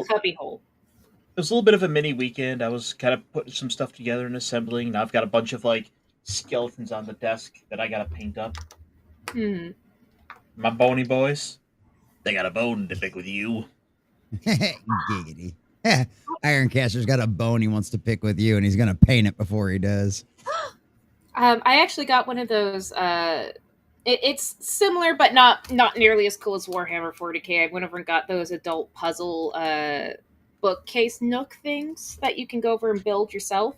cubby hole. It was a little bit of a mini weekend. I was kind of putting some stuff together and assembling. Now I've got a bunch of like skeletons on the desk that I gotta paint up. My bony boys, they got a bone to pick with you. Giggity. Ironcaster's got a bone he wants to pick with you, and he's gonna paint it before he does. I actually got one of those. It's similar, but not nearly as cool as Warhammer 40k. I went over and got those adult puzzle bookcase nook things that you can go over and build yourself.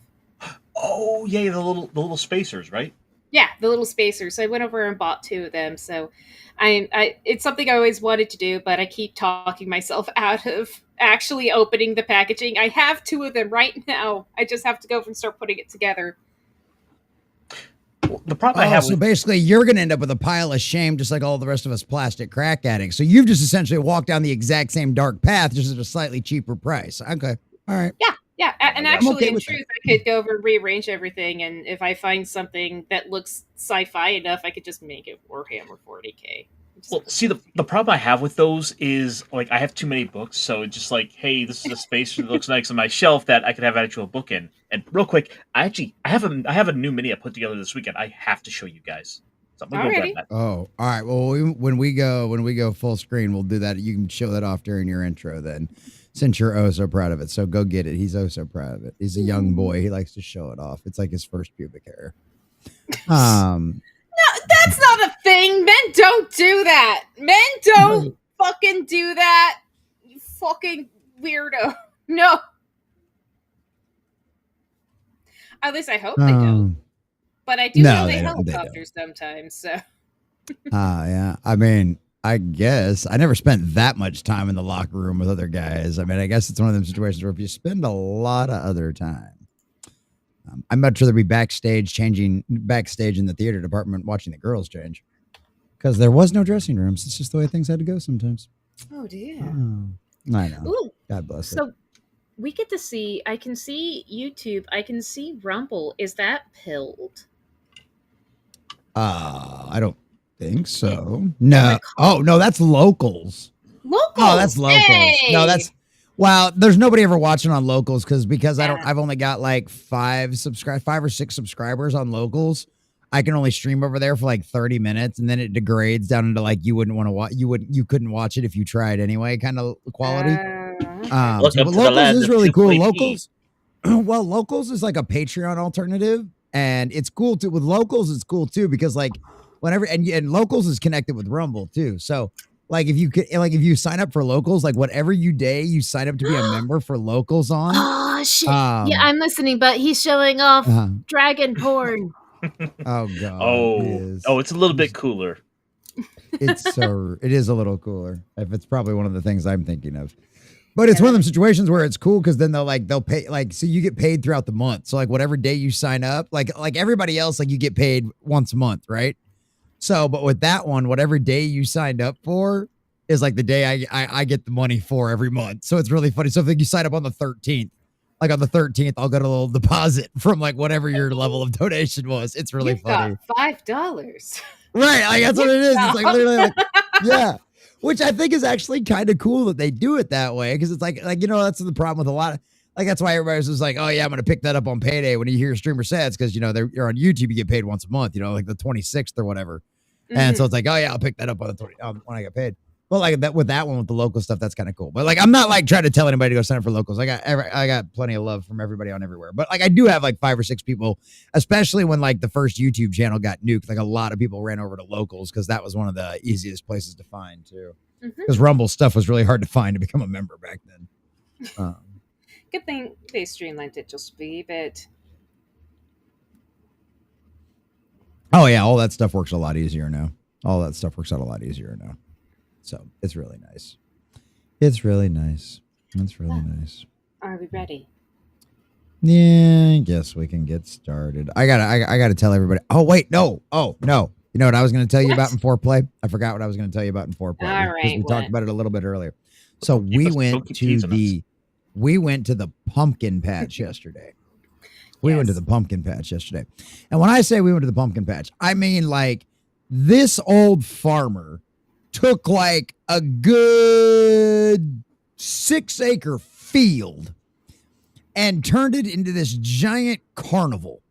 Oh yeah, the little spacers, right? Yeah, the little spacers. So I went over and bought 2 of them. So I it's something I always wanted to do, but I keep talking myself out of actually opening the packaging. I have 2 of them right now. I just have to go over and start putting it together. Well, the problem I have so basically you're going to end up with a pile of shame just like all the rest of us plastic crack addicts. So you've just essentially walked down the exact same dark path, just at a slightly cheaper price. Okay. All right. Yeah. And actually, in truth, I could go over and rearrange everything. And if I find something that looks sci-fi enough, I could just make it Warhammer 40k. Well, see, the problem I have with those is, like, I have too many books, so it's just like, hey, this is a space that looks nice on my shelf that I could have an actual book in. And real quick, I have a new mini I put together this weekend. I have to show you guys. So I'm gonna go grab that. Oh, all right. Well, when we go full screen, we'll do that. You can show that off during your intro then, since you're oh so proud of it. So go get it. He's oh so proud of it. He's a young boy. He likes to show it off. It's like his first pubic hair. No, that's not a thing. Men don't do that. Men don't fucking do that. You fucking weirdo. No. At least I hope they don't. But I do know they helicopter sometimes, so. Yeah. I mean, I guess I never spent that much time in the locker room with other guys. I mean, I guess it's one of those situations where if you spend a lot of other time, I'd much rather be backstage in the theater department watching the girls change, because there was no dressing rooms. It's just the way things had to go sometimes. Oh dear. I know. Ooh, God bless it. So we get to see. I can see YouTube. I can see Rumble. Is that pilled? I don't think so. No. Oh no, that's locals. Locals. Oh, that's locals. Hey! No, that's. Well, there's nobody ever watching on locals because I've only got like 5 or 6 subscribers on locals. I can only stream over there for like 30 minutes, and then it degrades down into like you wouldn't want to watch. You couldn't watch it if you tried anyway, kind of quality. But locals is really cool. Locals, well, locals is like a Patreon alternative, and it's cool too. With locals, it's cool too because like whenever and locals is connected with Rumble too. So. Like if you sign up for locals, like whatever day you sign up to be a member for locals on. Oh shit! Yeah, I'm listening, but he's showing off dragon porn. Oh god. Oh, it's a little bit cooler. It is a little cooler. If it's probably one of the things I'm thinking of. But it's one of them situations where it's cool because then they'll pay so you get paid throughout the month. So like whatever day you sign up, like everybody else, like you get paid once a month, right? So, but with that one, whatever day you signed up for is like the day I get the money for every month. So it's really funny. So if you sign up on the 13th, like on the 13th, I'll get a little deposit from like whatever your level of donation was. It's really funny. $5. Right. Like that's what it is. It's like literally like, yeah. Which I think is actually kind of cool that they do it that way. Cause it's like, that's the problem with a lot of, like, that's why everybody's just like, oh yeah, I'm going to pick that up on payday when you hear streamer sets. Cause you're on YouTube, you get paid once a month, like the 26th or whatever. Mm-hmm. And so it's like, oh yeah, I'll pick that up on the when I get paid. Well, like that with the local stuff, that's kind of cool. But like, I'm not like trying to tell anybody to go sign up for locals. I got plenty of love from everybody on everywhere. But like, I do have like 5 or 6 people, especially when like the first YouTube channel got nuked. Like a lot of people ran over to locals because that was one of the easiest places to find too. Because Rumble stuff was really hard to find to become a member back then. Good thing they streamlined it just a bit. Oh yeah, all that stuff works a lot easier now. All that stuff works out a lot easier now. So it's really nice. It's really nice. It's really nice. Are we ready? Yeah, I guess we can get started. I gotta tell everybody. Oh wait, no. Oh no. You know what I was going to tell you about in foreplay? I forgot what I was going to tell you about in foreplay. All right, we talked about it a little bit earlier. So we went to the pumpkin patch yesterday. We went to the pumpkin patch yesterday. And when I say we went to the pumpkin patch, I mean like this old farmer took like a good 6-acre field and turned it into this giant carnival.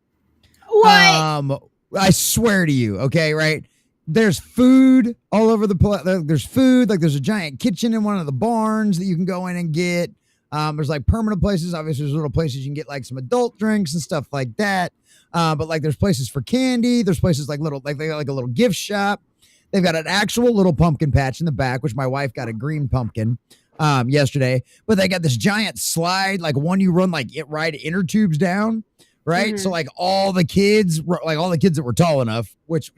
What? I swear to you. Okay, right? There's food all over the place. There's food. Like there's a giant kitchen in one of the barns that you can go in and get. There's like permanent places. Obviously, there's little places you can get like some adult drinks and stuff like that. But like there's places for candy. There's places like little, like they got like a little gift shop. They've got an actual little pumpkin patch in the back, which my wife got a green pumpkin yesterday. But they got this giant slide, like one you run like it ride inner tubes down, right? So like all the kids that were tall enough, which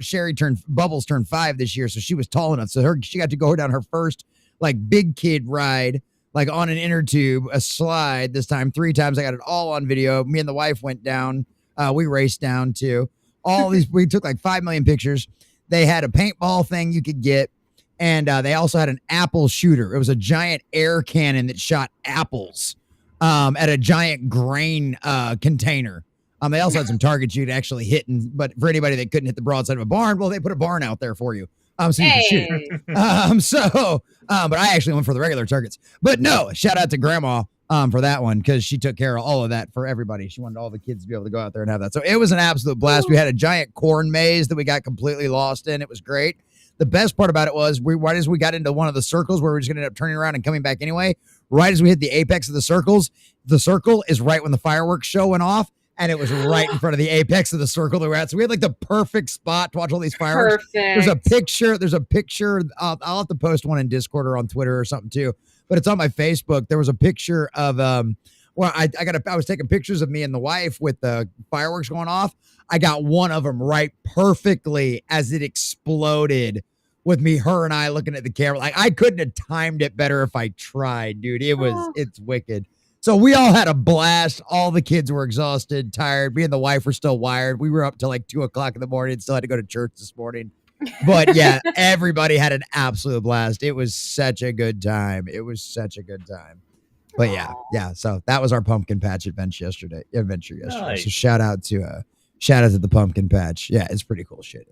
Bubbles turned 5 this year, so she was tall enough. So she got to go down her first like big kid ride, like on an inner tube, a slide this time 3 times. I got it all on video. Me and the wife went down. We raced down too. All these, we took like 5 million pictures. They had a paintball thing you could get. And they also had an apple shooter. It was a giant air cannon that shot apples at a giant grain container. They also had some targets you'd actually hit. But for anybody that couldn't hit the broadside of a barn, well, they put a barn out there for you. So you can shoot. But I actually went for the regular targets. But no, shout out to Grandma for that one, because she took care of all of that for everybody. She wanted all the kids to be able to go out there and have that. So it was an absolute blast. We had a giant corn maze that we got completely lost in. It was great. The best part about it was right as we got into one of the circles where we were just going to end up turning around and coming back anyway, right as we hit the apex of the circles, the circle is right when the fireworks show went off, and it was right in front of the apex of the circle that we're at. So we had like the perfect spot to watch all these fireworks. Perfect. There's a picture. I'll have to post one in Discord or on Twitter or something too, but it's on my Facebook. There was a picture of I was taking pictures of me and the wife with the fireworks going off. I got one of them right perfectly as it exploded with her and I looking at the camera. Like I couldn't have timed it better if I tried, dude. It's wicked. So we all had a blast. All the kids were exhausted, tired. Me and the wife were still wired. We were up till like 2:00 in the morning. Still had to go to church this morning. But yeah, everybody had an absolute blast. It was such a good time. But yeah. So that was our pumpkin patch adventure yesterday. Nice. So shout out to the pumpkin patch. Yeah, it's pretty cool shit.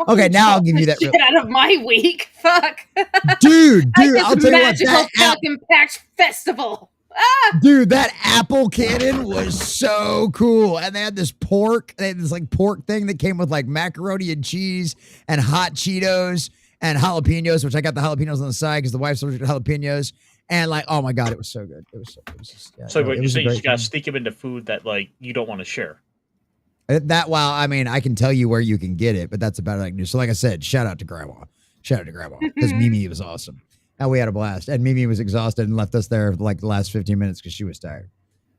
Okay, now I'll give you that. Get out of my week. Fuck. Dude, I'll tell you what. Magical pumpkin patch festival. Dude, that apple cannon was so cool. And they had this pork thing that came with like macaroni and cheese and hot Cheetos and jalapenos, which I got the jalapenos on the side because the wife's allergic to jalapenos. And like, oh my God, it was so good. It was what you're saying, you just got to sneak them into food that like you don't want to share. I mean, I can tell you where you can get it, but that's about it. So like I said, shout out to Grandma because Mimi was awesome. And we had a blast. And Mimi was exhausted and left us there for like the last 15 minutes because she was tired.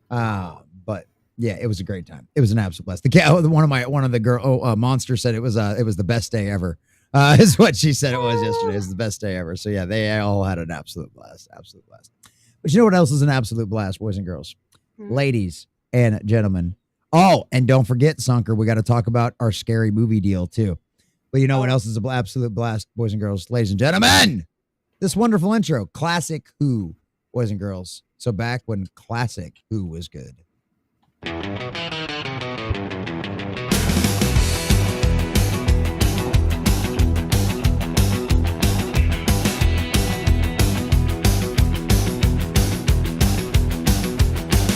But yeah, it was a great time. It was an absolute blast. One of the girl Monster said it was the best day ever. Is what she said it was yesterday. It was the best day ever. So yeah, they all had an absolute blast. But you know what else is an absolute blast, boys and girls, ladies and gentlemen. Oh, and don't forget, Sunker, we got to talk about our scary movie deal too. But you know what else is an absolute blast, boys and girls, ladies and gentlemen? This wonderful intro, Classic Who, boys and girls. So back when Classic Who was good.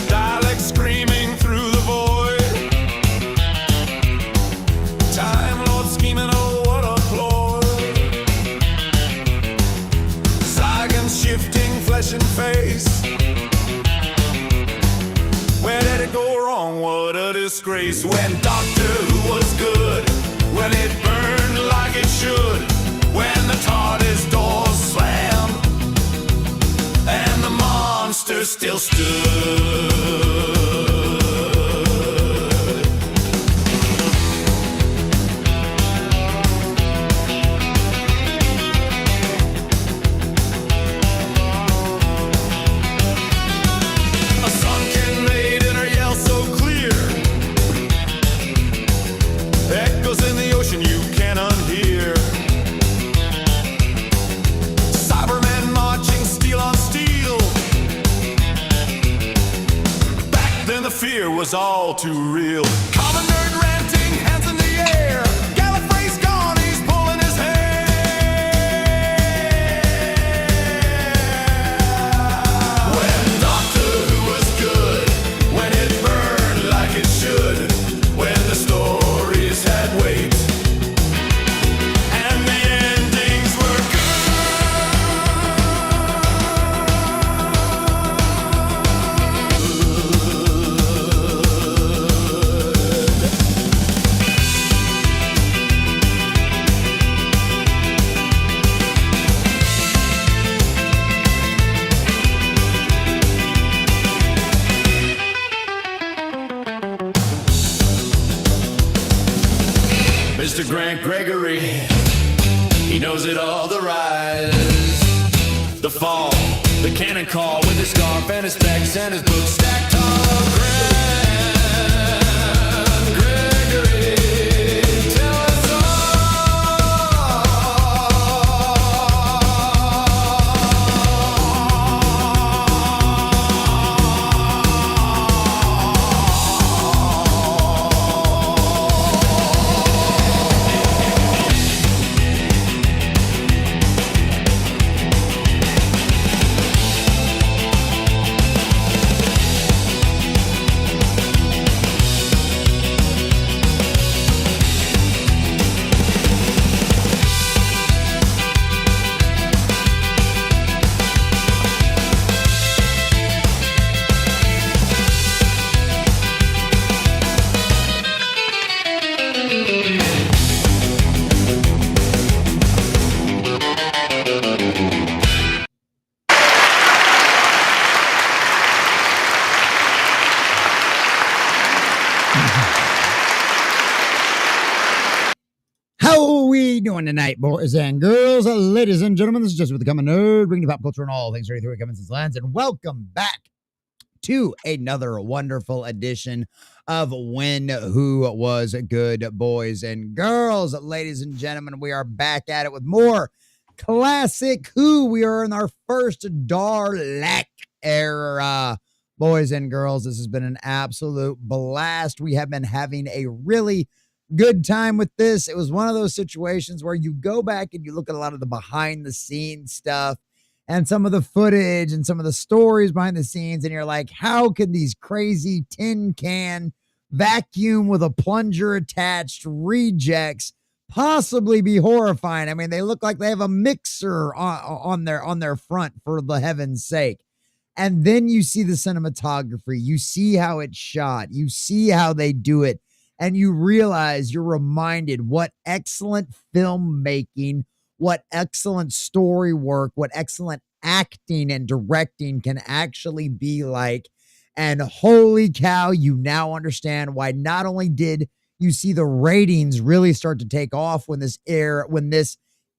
Daleks screaming through the void. Time Lord scheming, oh what a ploy. Zygons shifting flesh and face. Where did it go wrong? What a disgrace. When Doctor Who was good, when it burned like it should, when the TARDIS doors slammed and the monster still stood. A sunken maiden, her yell so clear, echoes in the ocean you can't unhear. Cybermen marching steel on steel. Back then the fear was all too real. Common nerd ranting, hands in the air. Gallifrey's gone, he's pulling his hair. Frank Gregory. He knows it all, the rise, the fall, the cannon call with his scarf and his specs and his books stacked tall. Grand Gregory, tell us How are we doing tonight, boys and girls, ladies and gentlemen? This is Just With the Common Nerd, bringing you pop culture and all things 33 Common Sense Lands, and welcome back to another wonderful edition of When Who Was Good, boys and girls. Ladies and gentlemen, we are back at it with more classic Who. We are in our first Dalek era. Boys and girls, this has been an absolute blast. We have been having a really good time with this. It was one of those situations where you go back and you look at a lot of the behind the scenes stuff and some of the footage and some of the stories behind the scenes, and you're like, how can these crazy tin can vacuum with a plunger attached rejects possibly be horrifying? I mean, they look like they have a mixer on their front, for the heaven's sake. And then you see the cinematography, you see how it's shot, you see how they do it, and you realize, you're reminded what excellent filmmaking, what excellent story work, what excellent acting and directing can actually be like. And holy cow, you now understand why not only did you see the ratings really start to take off when this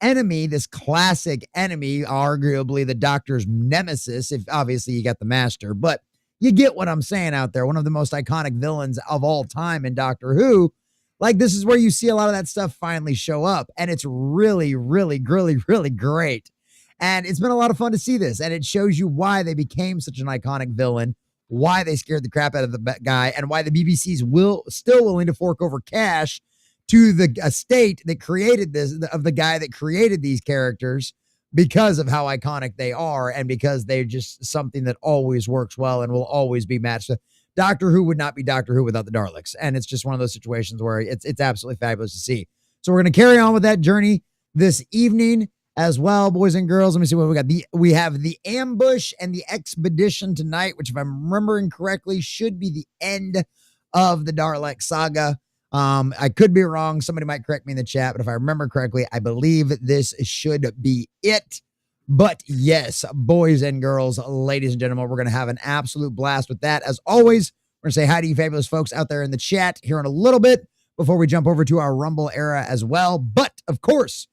enemy, this classic enemy, arguably the Doctor's nemesis, if obviously you got the Master, but you get what I'm saying out there. One of the most iconic villains of all time in Doctor Who. Like, this is where you see a lot of that stuff finally show up. And it's really, really, really, really great. And it's been a lot of fun to see this. And it shows you why they became such an iconic villain, why they scared the crap out of the guy, and why the BBC's still willing to fork over cash to the estate that created this, of the guy that created these characters, because of how iconic they are and because they're just something that always works well and will always be matched. Doctor Who would not be Doctor Who without the Daleks. And it's just one of those situations where it's absolutely fabulous to see. So we're going to carry on with that journey this evening as well, boys and girls. Let me see what we got. We have the ambush and the expedition tonight, which, if I'm remembering correctly, should be the end of the Dalek saga. I could be wrong. Somebody might correct me in the chat, but if I remember correctly, I believe this should be it. But yes, boys and girls, ladies and gentlemen, we're going to have an absolute blast with that. As always, we're going to say hi to you fabulous folks out there in the chat here in a little bit before we jump over to our Rumble era as well. But of course,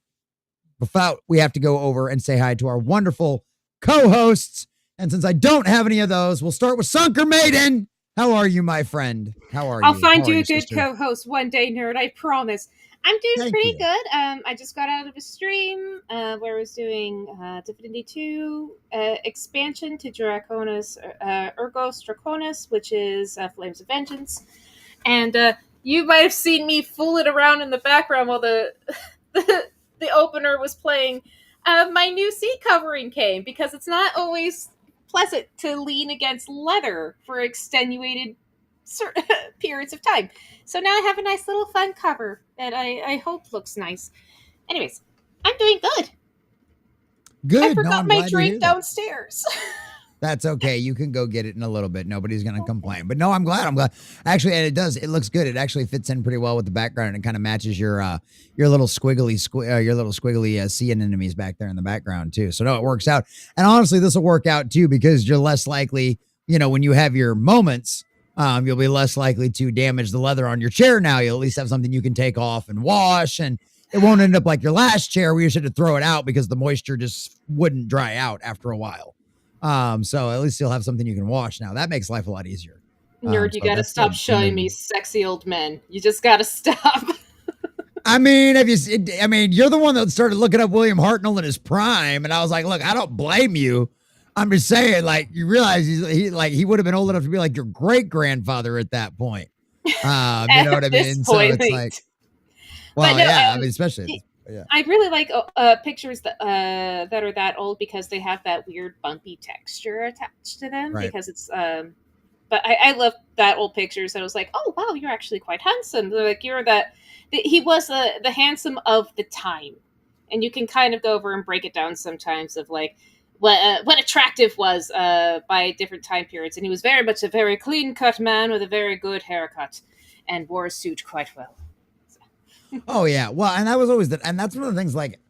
we have to go over and say hi to our wonderful co-hosts. And since I don't have any of those, we'll start with Sunker Maiden. How are you, my friend? How are you? I'll find you a good sister? co-host one day, nerd. I promise. I'm doing Thank pretty you. good. I just got out of a stream where I was doing Divinity 2 expansion to Draconis, Urgos Draconis, which is Flames of Vengeance. And you might have seen me fooling around in the background while the opener was playing. My new seat covering came, because it's not always pleasant to lean against leather for extenuated periods of time. So now I have a nice little fun cover that I hope looks nice. Anyways, I'm doing good. Good. I forgot my drink downstairs. That's okay. You can go get it in a little bit. Nobody's going to complain. But no, I'm glad. Actually, and it looks good. It actually fits in pretty well with the background, and it kind of matches your little squiggly sea anemones back there in the background too. So no, it works out. And honestly, this will work out too, because you're less likely, when you have your moments, you'll be less likely to damage the leather on your chair now. You'll at least have something you can take off and wash, and it won't end up like your last chair where you should throw it out because the moisture just wouldn't dry out after a while. So at least you'll have something you can wash now. That makes life a lot easier. Nerd, you gotta stop showing me sexy old men. You just gotta stop. I mean, you're the one that started looking up William Hartnell in his prime, and I was like, look, I don't blame you. I'm just saying, like, you realize he would have been old enough to be like your great grandfather at that point. You know what I mean? So it's like, well, no, yeah, I mean, especially. Yeah. I really like pictures that are that old because they have that weird bumpy texture attached to them. Right. Because it's but I love that old pictures. And I was like, oh wow, you're actually quite handsome. They're like he was the handsome of the time, and you can kind of go over and break it down sometimes of like what attractive was by different time periods. And he was very much a very clean cut man with a very good haircut and wore a suit quite well. Oh yeah, well, and that was always and that's one of the things. Like,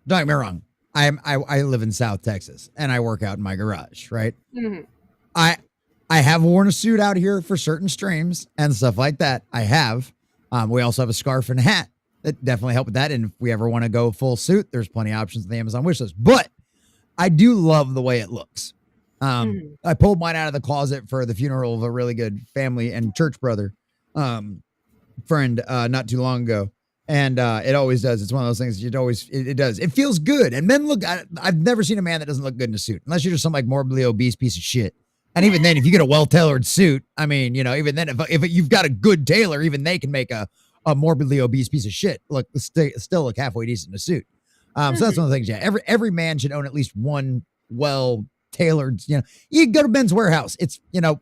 don't get me wrong, I live in South Texas and I work out in my garage, right? Mm-hmm. I have worn a suit out here for certain streams and stuff like that. I have. We also have a scarf and a hat that definitely help with that. And if we ever want to go full suit, there's plenty of options on the Amazon wishlist. But I do love the way it looks. I pulled mine out of the closet for the funeral of a really good family and church brother friend not too long ago. And it always does. It's one of those things it does. It feels good. And men I've never seen a man that doesn't look good in a suit, unless you're just some like morbidly obese piece of shit. And even then, if you get a well-tailored suit, I mean, you know, even then, if you've got a good tailor, even they can make a morbidly obese piece of shit still look halfway decent in a suit. So that's one of the things. Yeah, every man should own at least one well-tailored. You know, you can go to Men's Warehouse. It's, you know,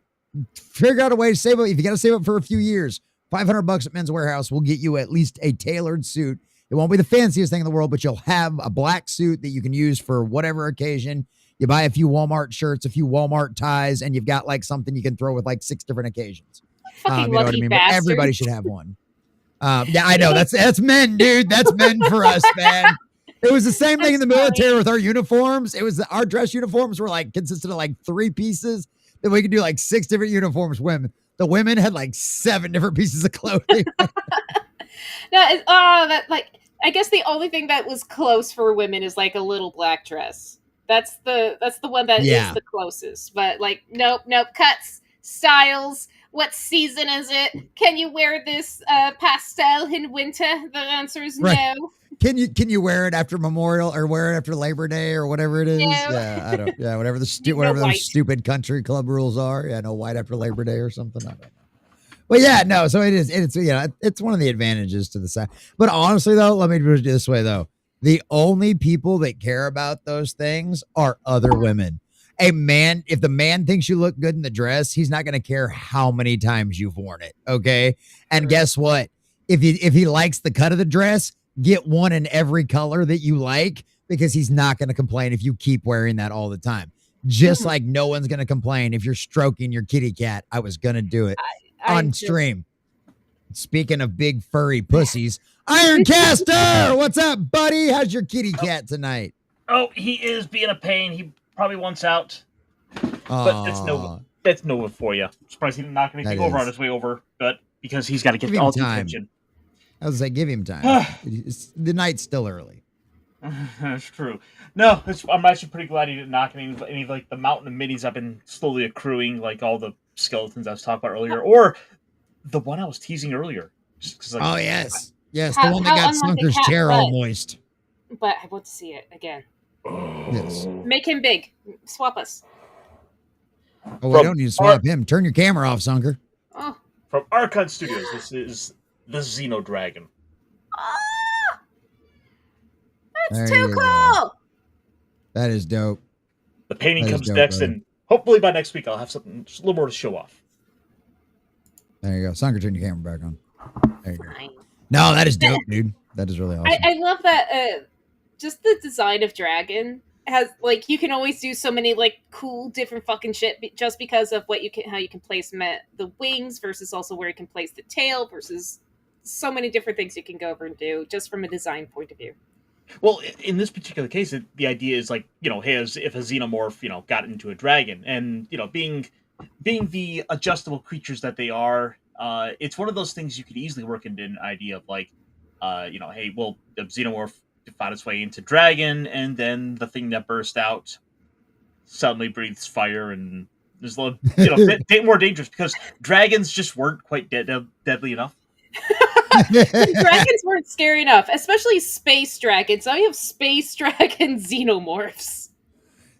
figure out a way to save up. If you got to save up for a few years, $500 at Men's Warehouse will get you at least a tailored suit. It won't be the fanciest thing in the world, but you'll have a black suit that you can use for whatever occasion. You buy a few Walmart shirts, a few Walmart ties, and you've got like something you can throw with like 6 different occasions. You know what I mean? But everybody should have one. Yeah, I know. That's men, dude. That's men for us, man. It was the same thing in the military with our uniforms. It was our dress uniforms were like consisted of like 3 pieces. Then we could do like 6 different uniforms. The women had like 7 different pieces of clothing. I guess the only thing that was close for women is like a little black dress. That's the one that is the closest. But like, nope. Cuts, styles. What season is it? Can you wear this pastel in winter? The answer is no. Can you wear it after Memorial or wear it after Labor Day or whatever it is? No. Yeah, I don't. Yeah, whatever those stupid country club rules are. Yeah, no white after Labor Day or something. I don't know. But yeah, no. So it is. It's it's one of the advantages to the side. But honestly, though, let me put it this way, though. The only people that care about those things are other women. A man, if the man thinks you look good in the dress, he's not going to care how many times you've worn it. Okay. And guess what? If he likes the cut of the dress, get one in every color that you like, because he's not going to complain if you keep wearing that all the time. Just like no one's going to complain if you're stroking your kitty cat. I was going to do it on stream. Speaking of big furry pussies, Ironcaster, what's up, buddy? How's your kitty cat tonight? Oh, he is being a pain. He probably wants out. But that's Nova for you. Surprised he didn't knock anything over on his way over, but because he's got to get all the attention. I was like, give him time. The night's still early. That's true. No, I'm actually pretty glad he didn't knock any of like the mountain of minis I've been slowly accruing, like all the skeletons I was talking about earlier, or the one I was teasing earlier. Just like, yes. Yes, the one that got Snunker's chair all moist. But I want to see it again. Yes. Make him big. Swap us. Oh, we don't need to swap him. Turn your camera off, Sunker. Oh. From Archon Studios, this is the Xenodragon. Oh! That's too cool! That is dope. The painting comes next, and hopefully by next week I'll have something just a little more to show off. There you go. Sunker, turn your camera back on. There you go. No, that is dope, dude. That is really awesome. I love that. Just the design of Dragon has like you can always do so many like cool different fucking shit just because of how you can place the wings versus also where you can place the tail versus so many different things you can go over and do just from a design point of view. Well, in this particular case, the idea is like, hey, if a xenomorph, got into a dragon, and being the adjustable creatures that they are, it's one of those things you could easily work into an idea of like, hey, well, the xenomorph found its way into dragon, and then the thing that burst out suddenly breathes fire, and there's a little, more dangerous because dragons just weren't quite deadly enough. Dragons weren't scary enough, especially space dragons. Now you have space dragon xenomorphs.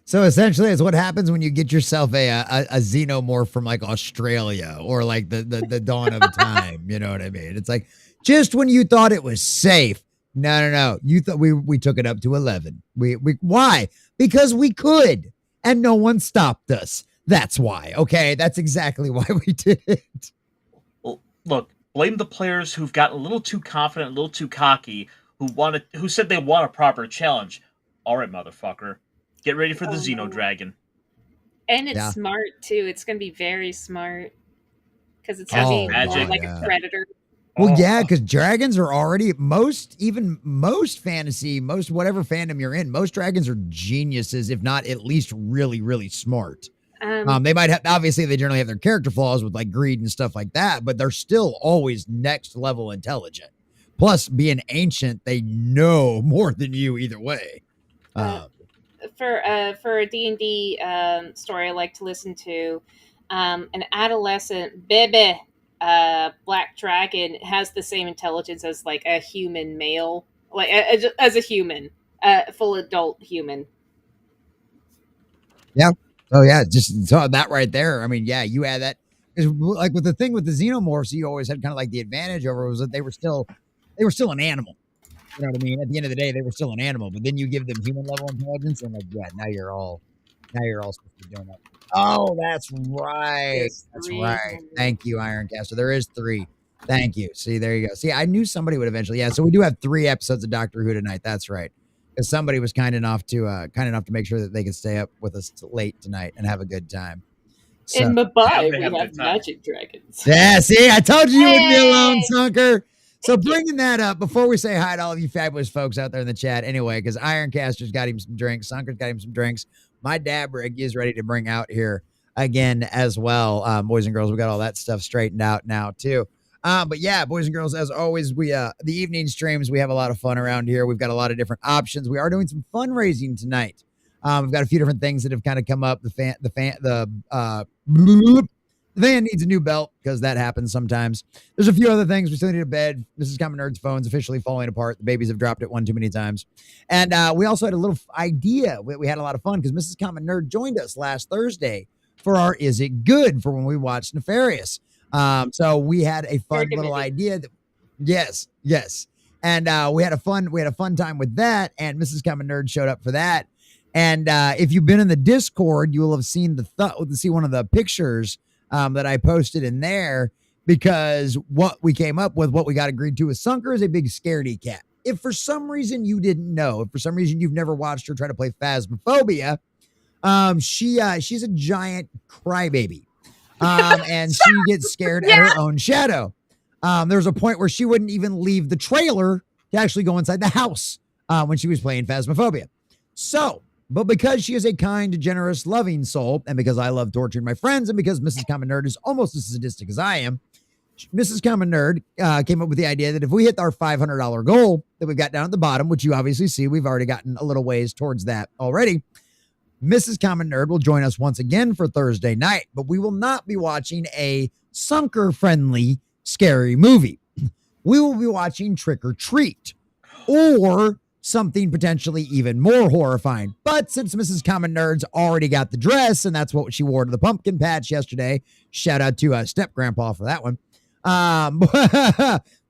So essentially, it's what happens when you get yourself a xenomorph from like Australia or like the dawn of time. You know what I mean? It's like just when you thought it was safe. No. You thought we took it up to 11. We why? Because we could, and no one stopped us. That's why. Okay, that's exactly why we did it. Well, look, blame the players who've gotten a little too confident, a little too cocky, who said they want a proper challenge. All right, motherfucker. Get ready for the Xeno Dragon. And it's smart, too. It's going to be very smart. Because it's going to be magic. Like a predator. Well, yeah, because dragons are already, most fantasy, most whatever fandom you're in, most dragons are geniuses, if not at least really, really smart. They might have, obviously, they generally have their character flaws with like greed and stuff like that, but they're still always next level intelligent. Plus, being ancient, they know more than you either way. For a D&D story I like to listen to, an adolescent baby black dragon has the same intelligence as like a human male, like as a human, full adult human. Yeah. Oh yeah, just saw that right there. I mean, yeah, you add that. Like with the thing with the xenomorphs, you always had kind of like the advantage over was that they were still an animal. You know what I mean? At the end of the day, they were still an animal, but then you give them human level intelligence, and like, yeah, now you're all supposed to be doing that. Oh, that's right. That's right. Thank you, Ironcaster. There is 3. Thank you. See, there you go. See, I knew somebody would eventually. Yeah, so we do have 3 episodes of Doctor Who tonight. That's right. Because somebody was kind enough to make sure that they could stay up with us late tonight and have a good time. So, in Mumbai, we have magic dragons. Yeah, see, I told you wouldn't be alone, Sunker. So bringing that up, before we say hi to all of you fabulous folks out there in the chat, anyway, because Ironcaster's got him some drinks, Sunker's got him some drinks. My dab rig is ready to bring out here again as well. Boys and girls, we got all that stuff straightened out now too. But yeah, boys and girls, as always, we the evening streams, we have a lot of fun around here. We've got a lot of different options. We are doing some fundraising tonight. We've got a few different things that have kind of come up. The van needs a new belt because that happens sometimes. There's a few other things. We still need a bed. Mrs. Common Nerd's phone's officially falling apart. The babies have dropped it one too many times. And we also had a little idea. We had a lot of fun because Mrs. Common Nerd joined us last Thursday for our Is It Good for when we watched Nefarious. So we had a fun little idea. Yes. And we had a fun time with that. And Mrs. Common Nerd showed up for that. And if you've been in the Discord, you will have seen see one of the pictures that I posted in there, because what we came up with, what we got agreed to, is Sunker is a big scaredy cat. If for some reason you didn't know, if for some reason you've never watched her try to play Phasmophobia, she's a giant crybaby. And she gets scared at her own shadow. There's a point where she wouldn't even leave the trailer to actually go inside the house when she was playing Phasmophobia. So, but because she is a kind, generous, loving soul, and because I love torturing my friends, and because Mrs. Common Nerd is almost as sadistic as I am, Mrs. Common Nerd came up with the idea that if we hit our $500 goal that we've got down at the bottom, which you obviously see, we've already gotten a little ways towards that already, Mrs. Common Nerd will join us once again for Thursday night, but we will not be watching a Sunker-friendly scary movie. We will be watching Trick or Treat, or something potentially even more horrifying. But since Mrs. Common Nerd's already got the dress, and that's what she wore to the pumpkin patch yesterday, shout out to Step Grandpa for that one.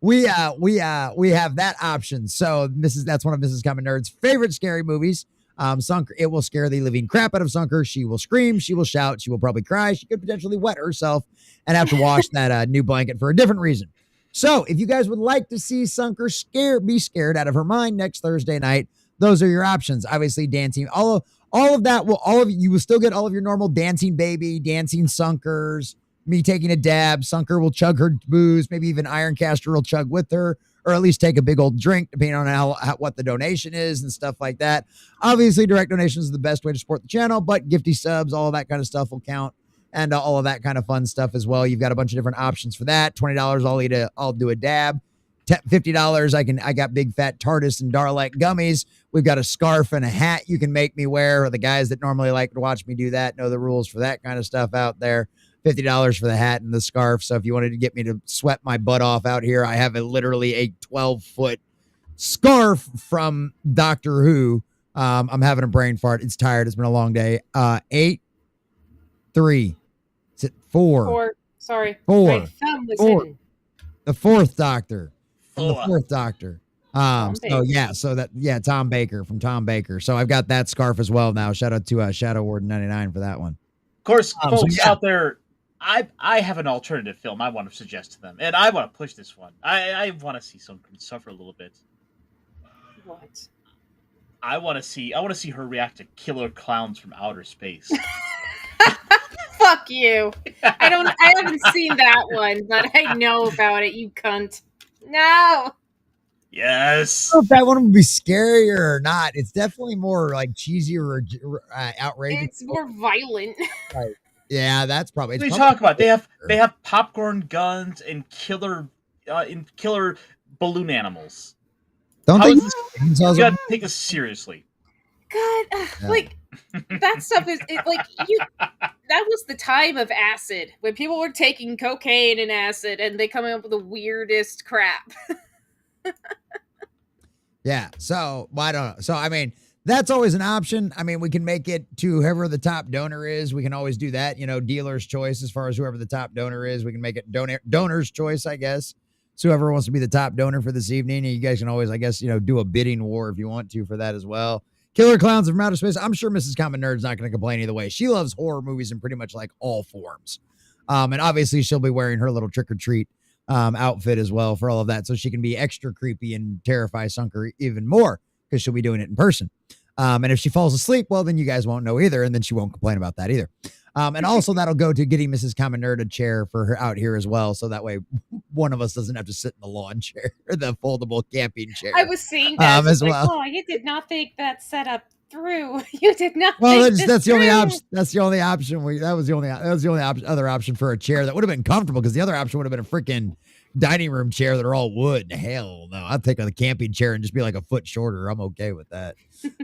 We have that option. So that's one of Mrs. Common Nerd's favorite scary movies. Sunker, it will scare the living crap out of Sunker. She will scream, she will shout, she will probably cry. She could potentially wet herself and have to wash that new blanket for a different reason. So if you guys would like to see Sunker be scared out of her mind next Thursday night, those are your options. Obviously, dancing, all of that you will still get all of your normal dancing baby, dancing Sunkers, me taking a dab. Sunker will chug her booze. Maybe even Ironcaster will chug with her, or at least take a big old drink, depending on what the donation is and stuff like that. Obviously, direct donations is the best way to support the channel, but gifty subs, all of that kind of stuff will count. And all of that kind of fun stuff as well. You've got a bunch of different options for that. $20, I'll do a dab. $50, I got big fat TARDIS and Dalek gummies. We've got a scarf and a hat you can make me wear. The guys that normally like to watch me do that know the rules for that kind of stuff out there. $50 for the hat and the scarf. So if you wanted to get me to sweat my butt off out here, I have literally a 12-foot scarf from Doctor Who. I'm having a brain fart. It's tired. It's been a long day. 8, 3. Is it 4? 4. Sorry. 4. My thumb was 4. hidden. The 4th Doctor. From the 4. 4th Doctor. Tom Baker from Tom Baker. So I've got that scarf as well now. Shout out to Shadow Warden 99 for that one. Of course, folks out there, I have an alternative film I want to suggest to them, and I want to push this one. I want to see someone suffer a little bit. What? I want to see her react to killer clowns from outer space. Fuck you. I haven't seen that one, but I know about it, you cunt. No. Yes. I don't know if that one would be scarier or not. It's definitely more like cheesy or outrageous. It's more violent. Right. Yeah, that's probably. What do you talk about? They have popcorn guns and killer balloon animals. Don't How they? is this- you gotta take this seriously. God, like that stuff is that was the time of acid when people were taking cocaine and acid and they come up with the weirdest crap. Yeah. So I don't know. So I mean, that's always an option. I mean, we can make it to whoever the top donor is. We can always do that. Dealer's choice as far as whoever the top donor is. We can make it donor's choice, I guess. So whoever wants to be the top donor for this evening, and you guys can always, I guess, do a bidding war if you want to for that as well. Killer Clowns from Outer Space. I'm sure Mrs. Common Nerd's not going to complain either way. She loves horror movies in pretty much like all forms. And obviously she'll be wearing her little trick or treat outfit as well for all of that. So she can be extra creepy and terrify Sunker even more because she'll be doing it in person. And if she falls asleep, well, then you guys won't know either. And then she won't complain about that either. And also that'll go to getting Mrs. Common Nerd a chair for her out here as well. So that way one of us doesn't have to sit in the lawn chair or the foldable camping chair. I was seeing that as well. Oh, you did not think that setup through. You did not. Well, think that's the through. only option. That's the only option. That was the only other option for a chair that would have been comfortable because the other option would have been a freaking dining room chair that are all wood. Hell no. I'd take a camping chair and just be like a foot shorter. I'm okay with that.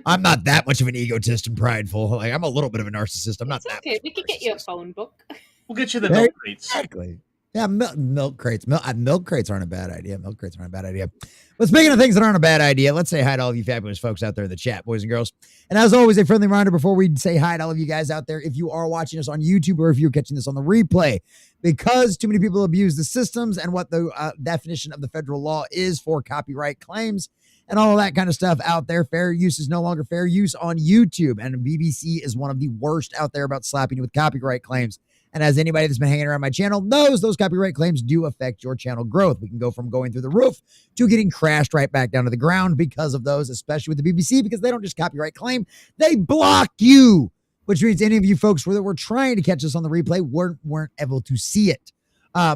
I'm not that much of an egotist and prideful. Like I'm a little bit of a narcissist. I'm not that okay. We could get you a phone book. We'll get you the milk crates. Exactly. Yeah, milk crates. Milk crates aren't a bad idea. But speaking of things that aren't a bad idea, let's say hi to all of you fabulous folks out there in the chat, boys and girls. And as always, a friendly reminder before we say hi to all of you guys out there, if you are watching us on YouTube or if you're catching this on the replay, because too many people abuse the systems and what the definition of the federal law is for copyright claims and all of that kind of stuff out there, fair use is no longer fair use on YouTube. And BBC is one of the worst out there about slapping you with copyright claims. And as anybody that's been hanging around my channel knows, those copyright claims do affect your channel growth. We can go from going through the roof to getting crashed right back down to the ground because of those, especially with the BBC, because they don't just copyright claim, they block you, which means any of you folks that were trying to catch us on the replay weren't able to see it.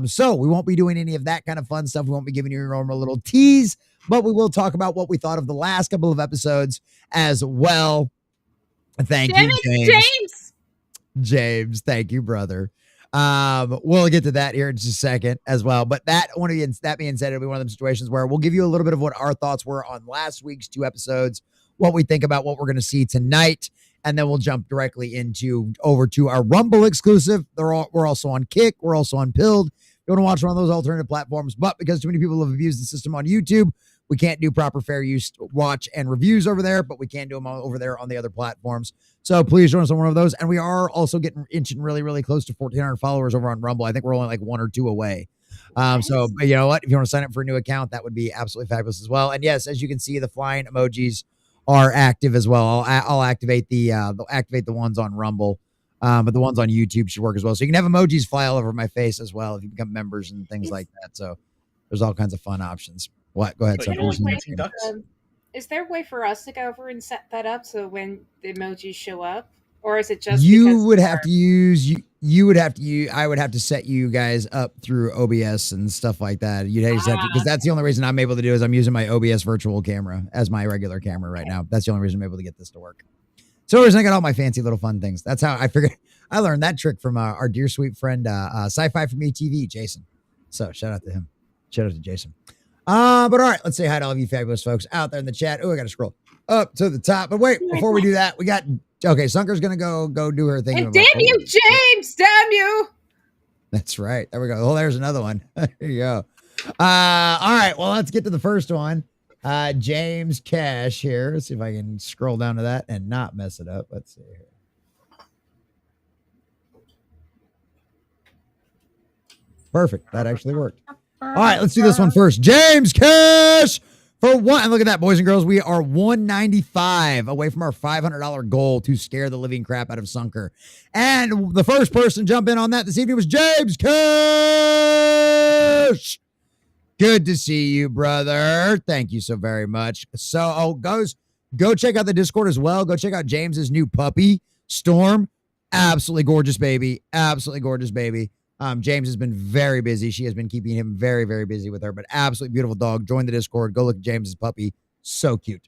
So we won't be doing any of that kind of fun stuff. We won't be giving you your normal little tease, but we will talk about what we thought of the last couple of episodes as well. Thank you, James. James, thank you, brother. We'll get to that here in just a second as well. But that being said, it'll be one of them situations where we'll give you a little bit of what our thoughts were on last week's 2 episodes, what we think about what we're going to see tonight, and then we'll jump directly over to our Rumble exclusive. We're also on Kick. We're also on Pilled. You want to watch one of those alternative platforms, but because too many people have abused the system on YouTube, we can't do proper fair use watch and reviews over there, but we can do them over there on the other platforms. So please join us on one of those. And we are also inching really, really close to 1,400 followers over on Rumble. I think we're only like 1 or 2 away. So you know what? If you want to sign up for a new account, that would be absolutely fabulous as well. And yes, as you can see, the flying emojis are active as well. I'll activate the ones on Rumble. But the ones on YouTube should work as well. So you can have emojis fly all over my face as well if you become members and things like that. So there's all kinds of fun options. What? Go ahead. Is there a way for us to go over and set that up so when the emojis show up, or is it just I would have to set you guys up through OBS and stuff like that. Because that's the only reason I'm able to do is I'm using my OBS virtual camera as my regular camera right now. That's the only reason I'm able to get this to work. So I got all my fancy little fun things. That's how I figured. I learned that trick from our dear sweet friend, Sci-Fi from ETV, Jason. So shout out to him. Shout out to Jason. But all right, let's say hi to all of you fabulous folks out there in the chat. Oh, I got to scroll up to the top. But wait, before we do that, we got okay. Sunker's gonna go do her thing. And damn you, James! Damn you! That's right. There we go. Oh, there's another one. There you go. All right. Well, let's get to the first one. James Cash here. Let's see if I can scroll down to that and not mess it up. Let's see here. Perfect. That actually worked. All right, let's do this one first. James Cash for one. And look at that, boys and girls. We are 195 away from our $500 goal to scare the living crap out of Sunker. And the first person to jump in on that this evening was James Cash. Good to see you, brother. Thank you so very much. So, go check out the Discord as well. Go check out James's new puppy, Storm. Absolutely gorgeous baby. Absolutely gorgeous baby. James has been very busy. She has been keeping him very, very busy with her, but absolutely beautiful dog. Join the Discord. Go look at James's puppy. So cute.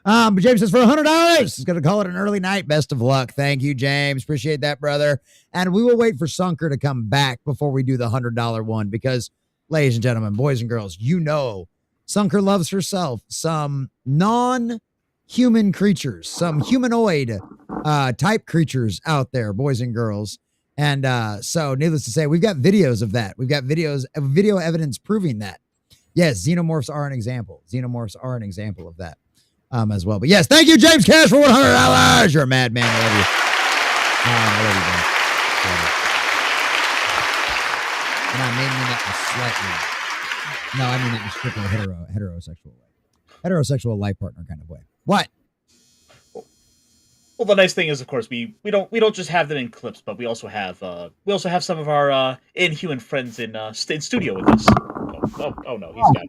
But James says for $100, he's going to call it an early night. Best of luck. Thank you, James. Appreciate that, brother. And we will wait for Sunker to come back before we do the $100 one because, ladies and gentlemen, boys and girls, you know, Sunker loves herself some non-human creatures, some humanoid type creatures out there, boys and girls. And so needless to say, we've got videos of that. We've got video evidence proving that. Yes, xenomorphs are an example. Xenomorphs are an example of that as well. But yes, thank you, James Cash, for $100. You're a madman. I love you. I love you, man. And I mean that slightly. No, I mean that in strictly heterosexual way. Heterosexual life partner kind of way. What? Well, the nice thing is, of course, we don't just have them in clips, but we also have some of our inhuman friends in studio with us. Oh no, he's got.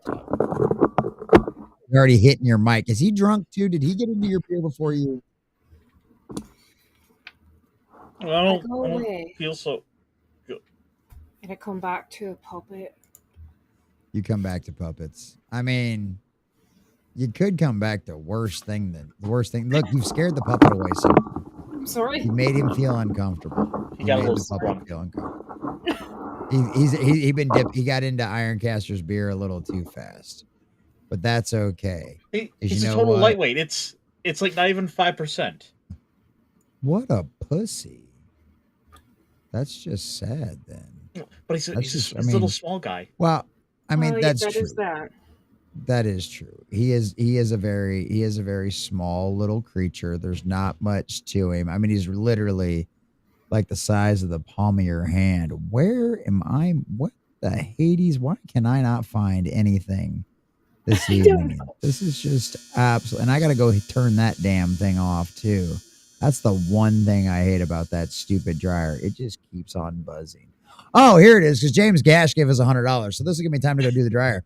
You're already hitting your mic. Is he drunk too? Did he get into your beer before you? Well, I don't feel so good. And I come back to a puppet. You come back to puppets. I mean, you could come back to the worst thing. Look, you've scared the puppet away. So I'm sorry. You made him feel uncomfortable. He got a little feel uncomfortable. He got into Ironcaster's beer a little too fast, but that's okay. He's a total lightweight. It's like not even 5%. What a pussy. That's just sad then. But he's a little small guy. Well, I mean, that's true. That. That is true. He is a very small little creature. There's not much to him. I mean, he's literally like the size of the palm of your hand. Where am I? What the Hades? Why can I not find anything this evening? This is just absolute. And I got to go turn that damn thing off too. That's the one thing I hate about that stupid dryer. It just keeps on buzzing. Oh, here it is. Because James Gash gave us $100. So this will give me time to go do the dryer.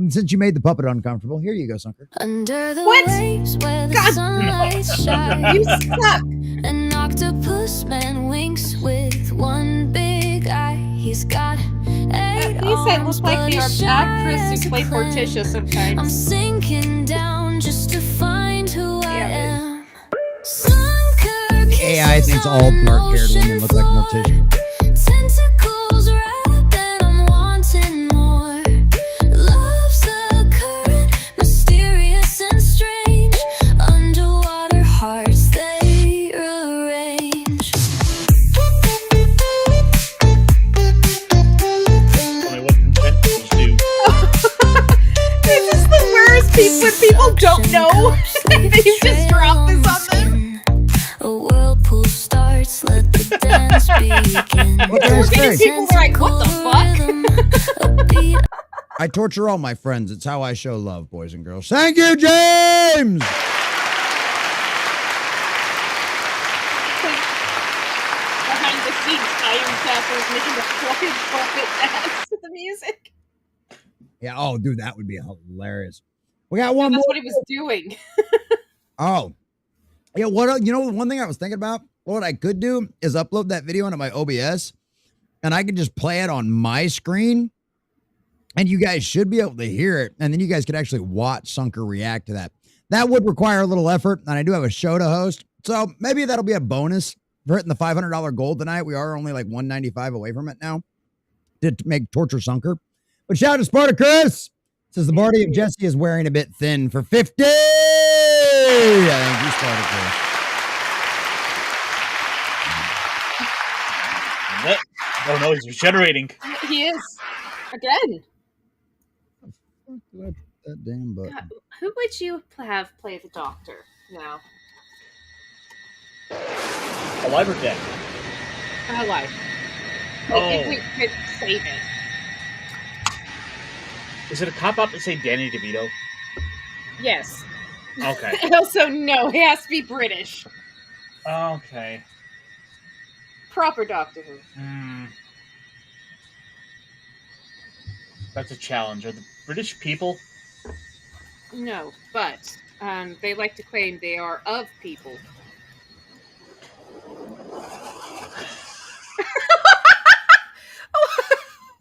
Since you made the puppet uncomfortable, here you go, Sunker. Under the waves where the sunlight shines, You suck. an octopus man winks with one big eye. He's got eight At least I arms, look like but the he actress shines who played clean. Morticia I'm sometimes. sinking down just to find who I Yeah, am. Sunker AI thinks all dark-haired women look like Morticia. Tentacles wrapped and I'm wanting more. Love's a current, mysterious and strange. Underwater hearts they arrange. Tell me what tentacles do. This is the worst when people don't know. You just drop this on them. A whirlpool starts, let the dance begin. What can I say? People are like, what the fuck? I torture all my friends. It's how I show love, boys and girls. Thank you, James! Behind the scenes, Ironcaster is making the fucking puppet dance to the music. Yeah, oh, dude, that would be hilarious. We got one That's more. what he was doing. Oh. Yeah, one thing I was thinking about, what I could do is upload that video onto my OBS, and I could just play it on my screen, and you guys should be able to hear it, and then you guys could actually watch Sunker react to that. That would require a little effort, and I do have a show to host, so maybe that'll be a bonus for hitting the $500 goal tonight. We are only like 195 away from it now to make Torture Sunker. But shout out to Spartacus. Says the body of Jesse is wearing a bit thin for 50. Thank you, Spartacus. Oh no, he's regenerating. He is. Again. That damn button. God, who would you have play the Doctor now? Alive or dead? Alive. If we could save it. Is it a cop-out to say Danny DeVito? Yes. Okay. And also, no, it has to be British. Okay. Proper Doctor Who. That's a challenge. Are the British people? No, but they like to claim they are of people.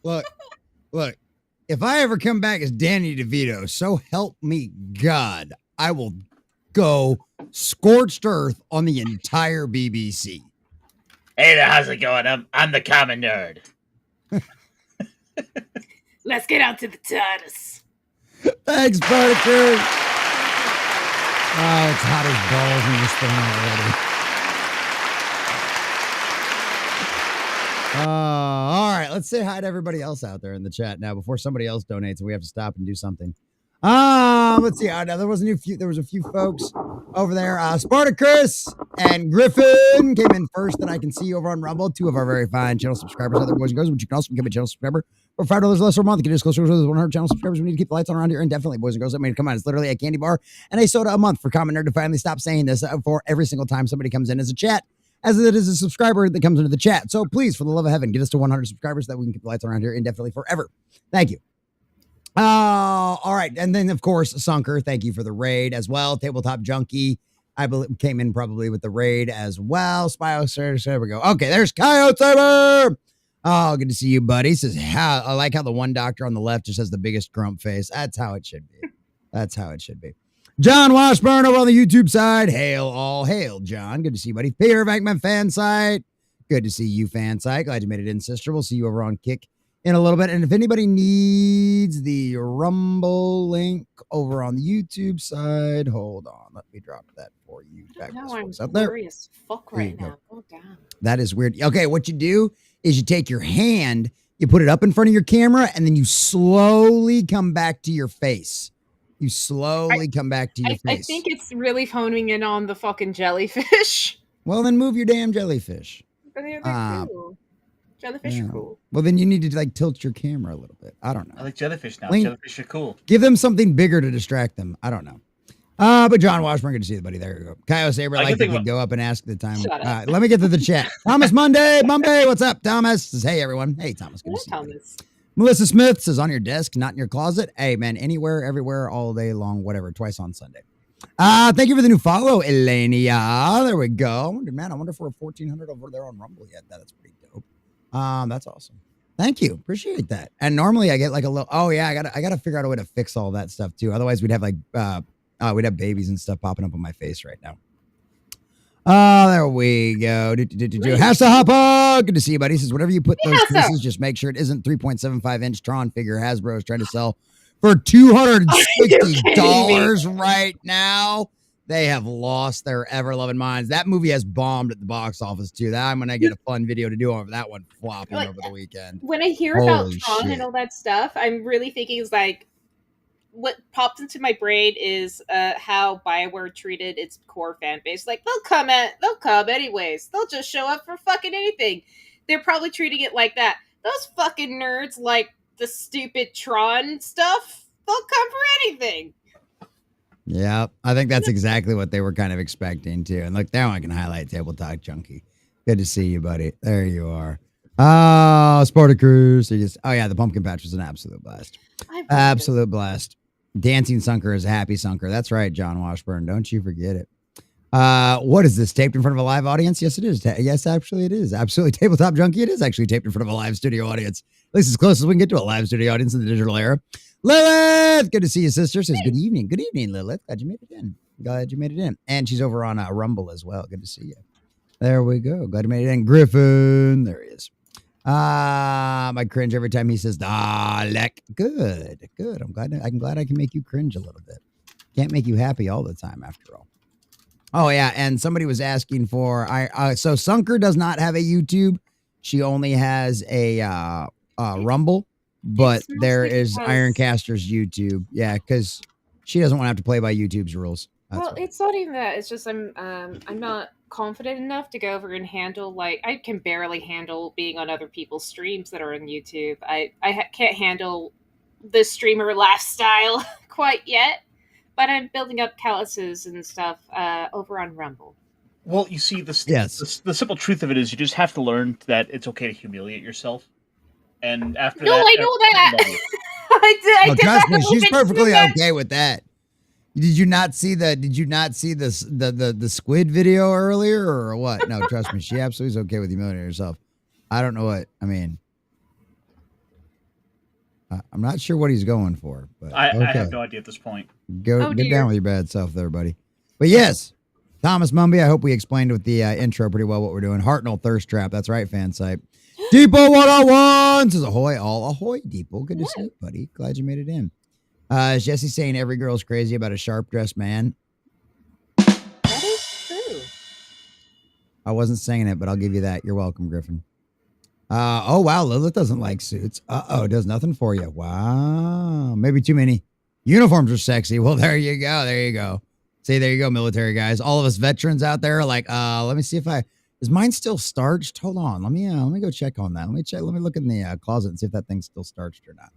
Look. If I ever come back as Danny DeVito, so help me God, I will go scorched earth on the entire BBC. Hey there, how's it going? I'm the common nerd. Let's get out to the TARDIS. Thanks, Spartacus. Oh, it's hot as balls in this thing already. All right, let's say hi to everybody else out there in the chat now before somebody else donates and we have to stop and do something. Let's see. Now there was a few folks over there. Spartacus and Griffin came in first that I can see over on Rumble. Two of our very fine channel subscribers out there, boys and girls. But you can also become a channel subscriber for $5 less per month. You can just closer to 100 channel subscribers. We need to keep the lights on around here indefinitely, boys and girls. I mean, come on, it's literally a candy bar and a soda a month for Common Nerd to finally stop saying this for every single time somebody comes in as a chat, as it is a subscriber that comes into the chat. So please, for the love of heaven, get us to 100 subscribers so that we can keep the lights on around here indefinitely forever. Thank you. All right. And then, of course, Sunker, thank you for the raid as well. Tabletop Junkie, I believe, came in probably with the raid as well. Spio, there we go. Okay, there's Coyote Saber. Oh, good to see you, buddy. Says, I like how the one doctor on the left just has the biggest grump face. That's how it should be. That's how it should be. John Washburn over on the YouTube side. Hail, all hail, John. Good to see you, buddy. Peter Venkman fan site. Good to see you, fan site. Glad you made it in, sister. We'll see you over on Kick in a little bit. And if anybody needs the Rumble link over on the YouTube side, hold on. Let me drop that for you. I'm glorious fuck right now. Oh, damn. That is weird. Okay, what you do is you take your hand, you put it up in front of your camera, and then you slowly come back to your face. You slowly come back to your face. I think it's really honing in on the fucking jellyfish. Well, then move your damn jellyfish. But they're cool. Jellyfish are cool. Well, then you need to like tilt your camera a little bit. I don't know. I like jellyfish now. Jellyfish are cool. Give them something bigger to distract them. I don't know. But John Washburn, good to see you, buddy. There you go. Kyle Saber, like to go up and ask the time. Let me get to the chat. Thomas Monday, what's up? Thomas says, hey, everyone. Hey, Thomas. Good to see you. Melissa Smith says, on your desk, not in your closet. Hey, man, anywhere, everywhere, all day long, whatever, twice on Sunday. Thank you for the new follow, Elenia. There we go. Man, I wonder if we're 1,400 over there on Rumble yet. That's pretty dope. That's awesome. Thank you. Appreciate that. And normally I get like a little, I gotta figure out a way to fix all that stuff too. Otherwise we'd have like, we'd have babies and stuff popping up on my face right now. There we go. Has to hop on. Good to see you, buddy. He says, whatever you put those pieces, just make sure it isn't 3.75 inch Tron figure Hasbro is trying to sell for $260 right now. They have lost their ever-loving minds. That movie has bombed at the box office, too. I'm going to get a fun video to do over that one flopping over the weekend. When I hear about Tron and all that stuff, I'm really thinking is like, what pops into my brain is how BioWare treated its core fan base. Like, they'll come anyways. They'll just show up for fucking anything. They're probably treating it like that. Those fucking nerds like the stupid Tron stuff, they'll come for anything. Yeah, I think that's exactly what they were kind of expecting too. And look, there I can highlight Tabletop Junkie. Good to see you, buddy. There you are. Spartacus. The pumpkin patch was an absolute blast. Absolute blast. Dancing Sunker is a happy Sunker. That's right, John Washburn. Don't you forget it. What is this? Taped in front of a live audience? Yes, it is. Yes, actually, it is. Absolutely. Tabletop Junkie. It is actually taped in front of a live studio audience. At least as close as we can get to a live studio audience in the digital era. Lilith, good to see you, sister. Says good evening. Good evening, Lilith. Glad you made it in. And she's over on Rumble as well. Good to see you. There we go. Glad you made it in. Griffin. There he is. I cringe every time he says Dalek. Good. I'm glad I can make you cringe a little bit. Can't make you happy all the time, after all. Oh yeah, and somebody was asking for so Sunker does not have a YouTube. She only has a Rumble, but there is Ironcaster's YouTube. Yeah, because she doesn't want to have to play by YouTube's rules. Well, it's not even that. It's just I'm not confident enough to go over and handle, like, I can barely handle being on other people's streams that are on YouTube. I can't handle the streamer lifestyle quite yet, but I'm building up calluses and stuff over on Rumble. Well, you see, the simple truth of it is you just have to learn that it's okay to humiliate yourself. And after that... I know that! I did trust that me, she's perfectly okay with that. Did you not see the squid video earlier or what? No, trust me, she absolutely is okay with humiliating herself. I don't know what I mean. I'm not sure what he's going for, but I have no idea at this point. Get down with your bad self there, buddy. But yes, Thomas Mumby, I hope we explained with the intro pretty well what we're doing. Hartnell Thirst Trap, that's right, fan site. Depot 101 says ahoy, all ahoy, Depot. Good to see you, buddy. Glad you made it in. Jesse saying every girl's crazy about a sharp-dressed man. That is true. I wasn't saying it, but I'll give you that. You're welcome, Griffin. Oh, wow. Lilith doesn't like suits. Uh-oh. Does nothing for you. Wow. Maybe too many. Uniforms are sexy. Well, there you go. There you go. See, there you go, military guys. All of us veterans out there are like, let me see if is mine still starched? Hold on. Let me go check on that. Let me look in the closet and see if that thing's still starched or not.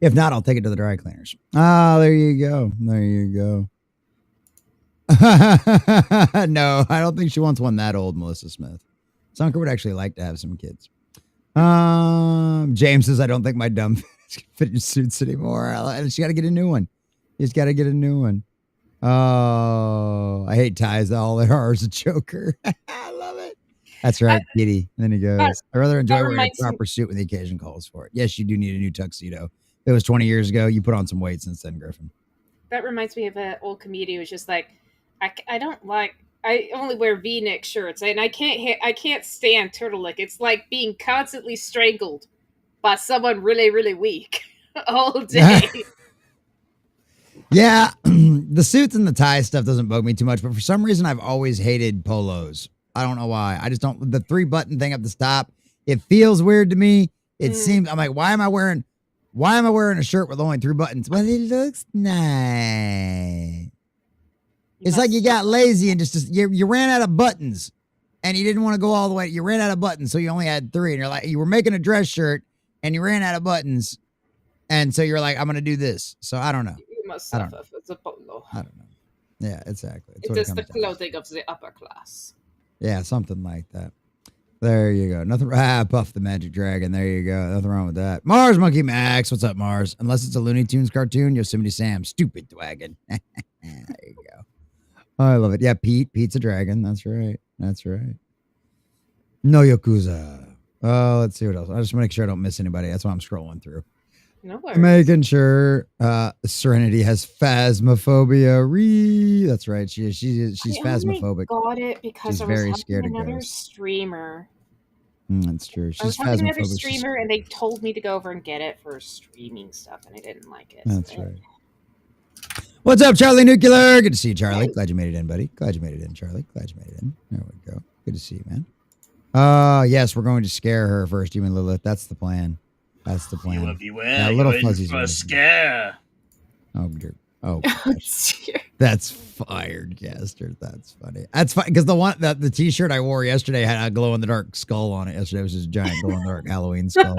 If not, I'll take it to the dry cleaners. There you go. There you go. No, I don't think she wants one that old, Melissa Smith. Sunker would actually like to have some kids. James says, I don't think my dumb can fit in suits anymore. She got to get a new one. She's got to get a new one. Oh, I hate ties. All they are is a choker. I love it. That's right, Kitty. And then he goes, I rather enjoy wearing a proper suit when the occasion calls for it. Yes, you do need a new tuxedo. It was 20 years ago. You put on some weight since then, Griffin. That reminds me of an old comedian who was just like, I only wear V-neck shirts, and I can't stand turtleneck. It's like being constantly strangled by someone really, really weak all day. Yeah, the suits and the tie stuff doesn't bug me too much, but for some reason I've always hated polos. I don't know why. I just don't. The 3-button thing up the top, it feels weird to me. It seems, I'm like, why am I wearing a shirt with only 3 buttons? Well, it looks nice. It's like you got lazy and you ran out of buttons and you didn't want to go all the way. You ran out of buttons, so you only had 3. And you're like, you were making a dress shirt and you ran out of buttons. And so you're like, I'm going to do this. So I don't know. You must suffer for the polo. I don't know. Yeah, exactly. It is the clothing of the upper class. Yeah, something like that. There you go. Nothing. Puff the Magic Dragon. There you go. Nothing wrong with that. Mars Monkey Max. What's up, Mars? Unless it's a Looney Tunes cartoon, Yosemite Sam. Stupid wagon. There you go. Oh, I love it. Yeah, Pete's a dragon. That's right. That's right. No Yakuza. Oh, let's see what else. I just want to make sure I don't miss anybody. That's why I'm scrolling through. No worries. Making sure Serenity has phasmophobia. That's right. She's phasmophobic. Got it because she's I was very having scared of another ghosts. streamer. That's true. I was She's having another phasmophobic. streamer, and they told me to go over and get it for streaming stuff, and I didn't like it. That's right. What's up, Charlie Nuclear? Good to see you, Charlie. Glad you made it in, buddy. Glad you made it in, Charlie. Glad you made it in. There we go. Good to see you, man. Yes, we're going to scare her first, you and Lilith. That's the plan. That's the plan. You will beware. Yeah, little fuzzies for a scare. Oh, dear. Oh, gosh. That's fired, Caster. That's funny. That's fine because the T-shirt I wore yesterday had a glow in the dark skull on it. Yesterday it was this giant glow in the dark Halloween skull.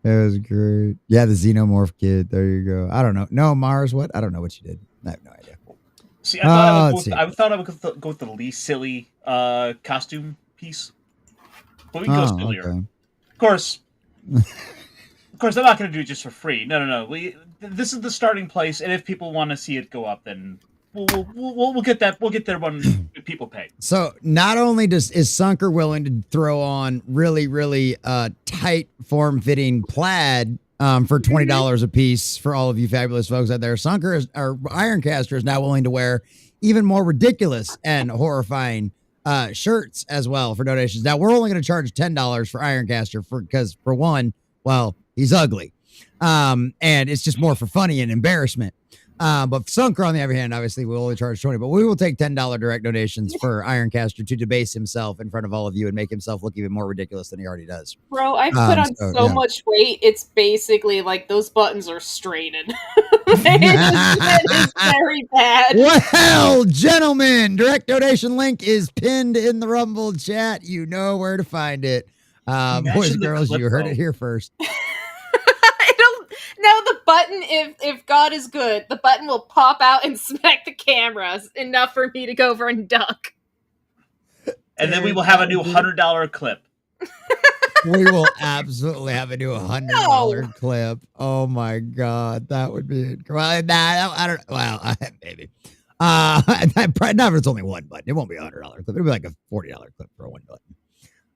It was great. Yeah, the Xenomorph kid. There you go. I don't know. No, Mars. What? I don't know what you did. I have no idea. See, I thought I would go with the least silly costume piece, but we can go sillier. Okay. Of course, I'm not going to do it just for free. No. This is the starting place, and if people want to see it go up, then we'll get that. We'll get there when people pay. So not only is Sunker willing to throw on really, really tight, form-fitting plaid for $20 a piece for all of you fabulous folks out there, Ironcaster is now willing to wear even more ridiculous and horrifying shirts as well for donations. Now we're only going to charge $10 for Ironcaster because for one, well, he's ugly. And it's just more for funny and embarrassment. But Sunker, on the other hand, obviously we'll only charge 20, but we will take $10 direct donations for Ironcaster to debase himself in front of all of you and make himself look even more ridiculous than he already does. Bro, I've put on so much weight, it's basically like those buttons are straining. It's very bad. Well, gentlemen, direct donation link is pinned in the Rumble chat. You know where to find it. Boys and girls, you heard it here first. Now the button, if God is good, the button will pop out and smack the cameras enough for me to go over and duck. And then we will have a new $100 clip. We will absolutely have a new $100 clip. Oh my God, that would be incredible. Nah, I don't. Well, maybe. Probably not if it's only one button. It won't be a $100 clip. It'll be like a $40 clip for one button.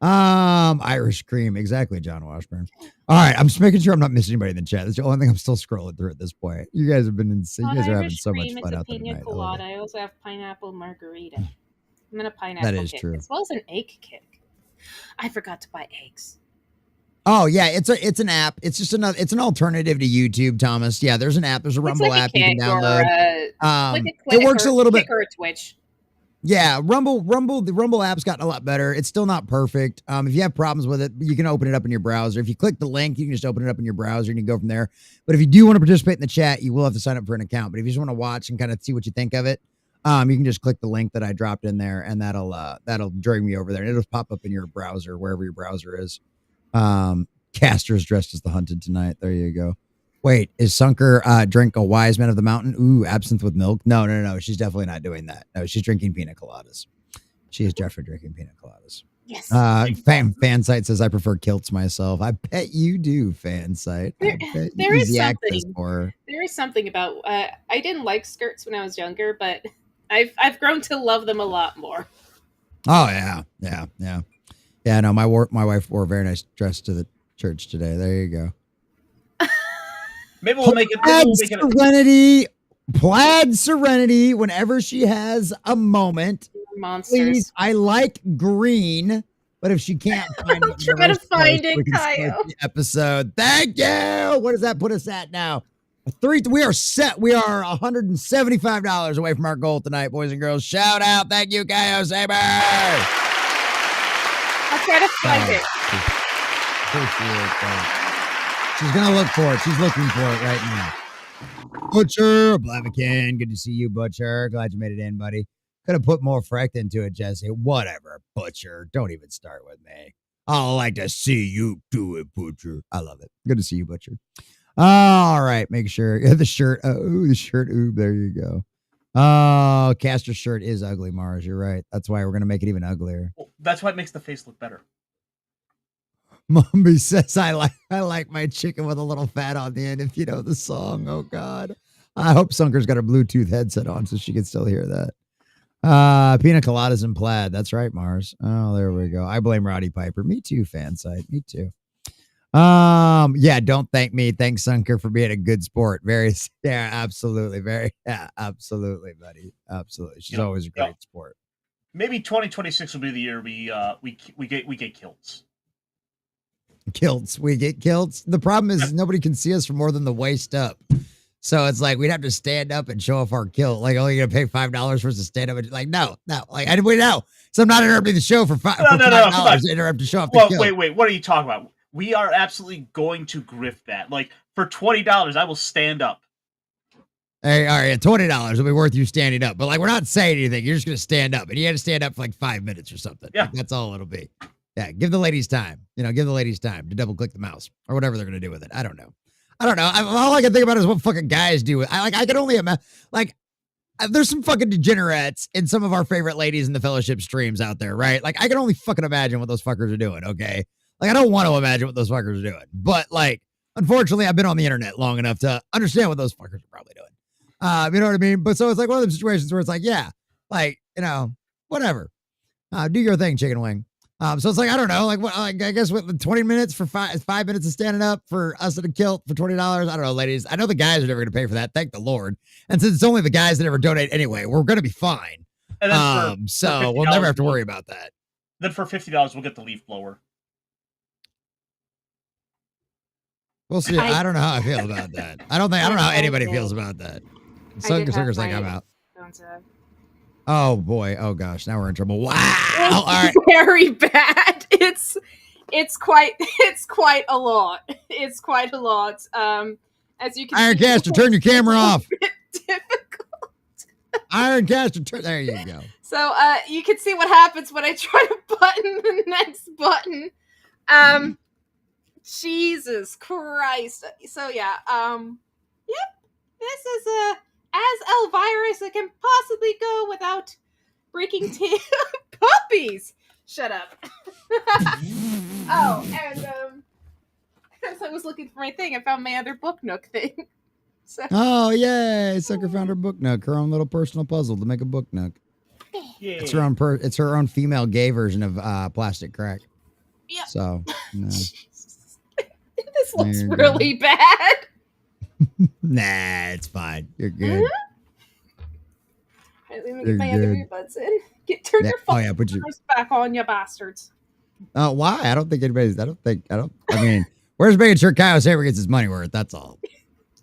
Irish cream, exactly, John Washburn. All right, I'm just making sure I'm not missing anybody in the chat. That's the only thing I'm still scrolling through at this point. You guys have been insane. You guys are having so much fun out there tonight. Colada. I also have pineapple margarita. I'm gonna pineapple. That is kick, true, as well as an egg kick. I forgot to buy eggs. Oh yeah, it's an app. It's just it's an alternative to YouTube, Thomas. Yeah, there's an app. There's a Rumble like app you can download. It works a little bit. Or a Twitch. Yeah, the Rumble app's gotten a lot better. It's still not perfect. If you have problems with it, you can open it up in your browser. If you click the link, you can just open it up in your browser and you can go from there. But if you do want to participate in the chat, you will have to sign up for an account. But if you just want to watch and kind of see what you think of it, you can just click the link that I dropped in there, and that'll drag me over there, and it'll pop up in your browser wherever your browser is. Caster's dressed as the hunted tonight. There you go. Wait, is Sunker drink a Wise Man of the Mountain? Ooh, absinthe with milk? No. She's definitely not doing that. No, she's drinking pina coladas. She is definitely drinking pina coladas. Yes. Fan site says I prefer kilts myself. I bet you do, fan site. There is something about I didn't like skirts when I was younger, but I've grown to love them a lot more. Oh yeah. No, my wife wore a very nice dress to the church today. There you go. Maybe we'll make it. Plaid Serenity. Whenever she has a moment, monsters. Please, I like green, but if she can't find it, try to find it, Kyle. Episode. Thank you. What does that put us at now? We are set. We are $175 away from our goal tonight, boys and girls. Shout out. Thank you, Kyle Saber. I'll try to find it. Appreciate it. She's going to look for it. She's looking for it right now. Butcher, Blaviken. Good to see you, Butcher. Glad you made it in, buddy. Could have put more Frecht into it, Jesse. Whatever, Butcher. Don't even start with me. I like to see you do it, Butcher. I love it. Good to see you, Butcher. All right. Make sure. The shirt. The shirt. Ooh, there you go. Oh, Caster's shirt is ugly, Mars. You're right. That's why we're going to make it even uglier. Well, that's why it makes the face look better. Mumby says, I like my chicken with a little fat on the end, if you know the song. Oh, God. I hope Sunker's got her Bluetooth headset on so she can still hear that. Pina coladas and plaid. That's right, Mars. Oh, there we go. I blame Roddy Piper. Me too, fan site. Me too. Yeah, don't thank me. Thanks, Sunker, for being a good sport. Absolutely. Absolutely, buddy. Absolutely. She's always a great sport. Maybe 2026 will be the year we get kilts. We get kilts. The problem is nobody can see us from more than the waist up. So it's like we'd have to stand up and show off our kilt. Like, you're gonna pay $5 for us to stand up and like, no. Like, I didn't know. So I'm not interrupting the show for $5. No. Interrupt to show off the kilt. Wait. What are you talking about? We are absolutely going to grift that. Like, for $20, I will stand up. Hey, all right, $20 will be worth you standing up. But like, we're not saying anything. You're just gonna stand up, and you had to stand up for like 5 minutes or something. Yeah, like, that's all it'll be. Yeah, give the ladies time. Give the ladies time to double click the mouse or whatever they're gonna do with it. I don't know. All I can think about is what fucking guys do. I can only imagine. Like, there's some fucking degenerates in some of our favorite ladies in the fellowship streams out there, right? Like, I can only fucking imagine what those fuckers are doing. Okay, like, I don't want to imagine what those fuckers are doing, but like, unfortunately, I've been on the internet long enough to understand what those fuckers are probably doing. You know what I mean? But so it's like one of those situations where it's like, yeah, like, whatever. Do your thing, chicken wing. So it's like, I don't know, like, what, I guess with 20 minutes for 5 minutes of standing up for us at a kilt for $20. I don't know, ladies. I know the guys are never going to pay for that. Thank the Lord. And since it's only the guys that ever donate anyway, we're going to be fine. And then So we'll never have to worry about that. Then for $50, we'll get the leaf blower. We'll see. I don't know how I feel about that. I don't know how anybody feels about that. Sucker's like, I'm out. Oh boy. Oh gosh. Now we're in trouble. Wow. All right. Very bad. It's quite a lot. It's quite a lot. As you can Ironcaster, turn your camera off. Difficult. Ironcaster, there you go. So you can see what happens when I try to button the next button. Jesus Christ. So yeah, yep. This is as Elvira as it can possibly go without breaking puppies. Shut up. Oh, and as I was looking for my thing, I found my other book nook thing. So. Oh yay! Sucker found her book nook, her own little personal puzzle to make a book nook. Yeah. It's her own. It's her own female gay version of plastic crack. Yeah. So. No. This looks really bad. Nah, it's fine. You're good. Right, let me get my other earbuds in. Turn your phone back on, you bastards. Why? I don't think anybody's. I mean, we're just making sure Kyle Saber gets his money worth. That's all.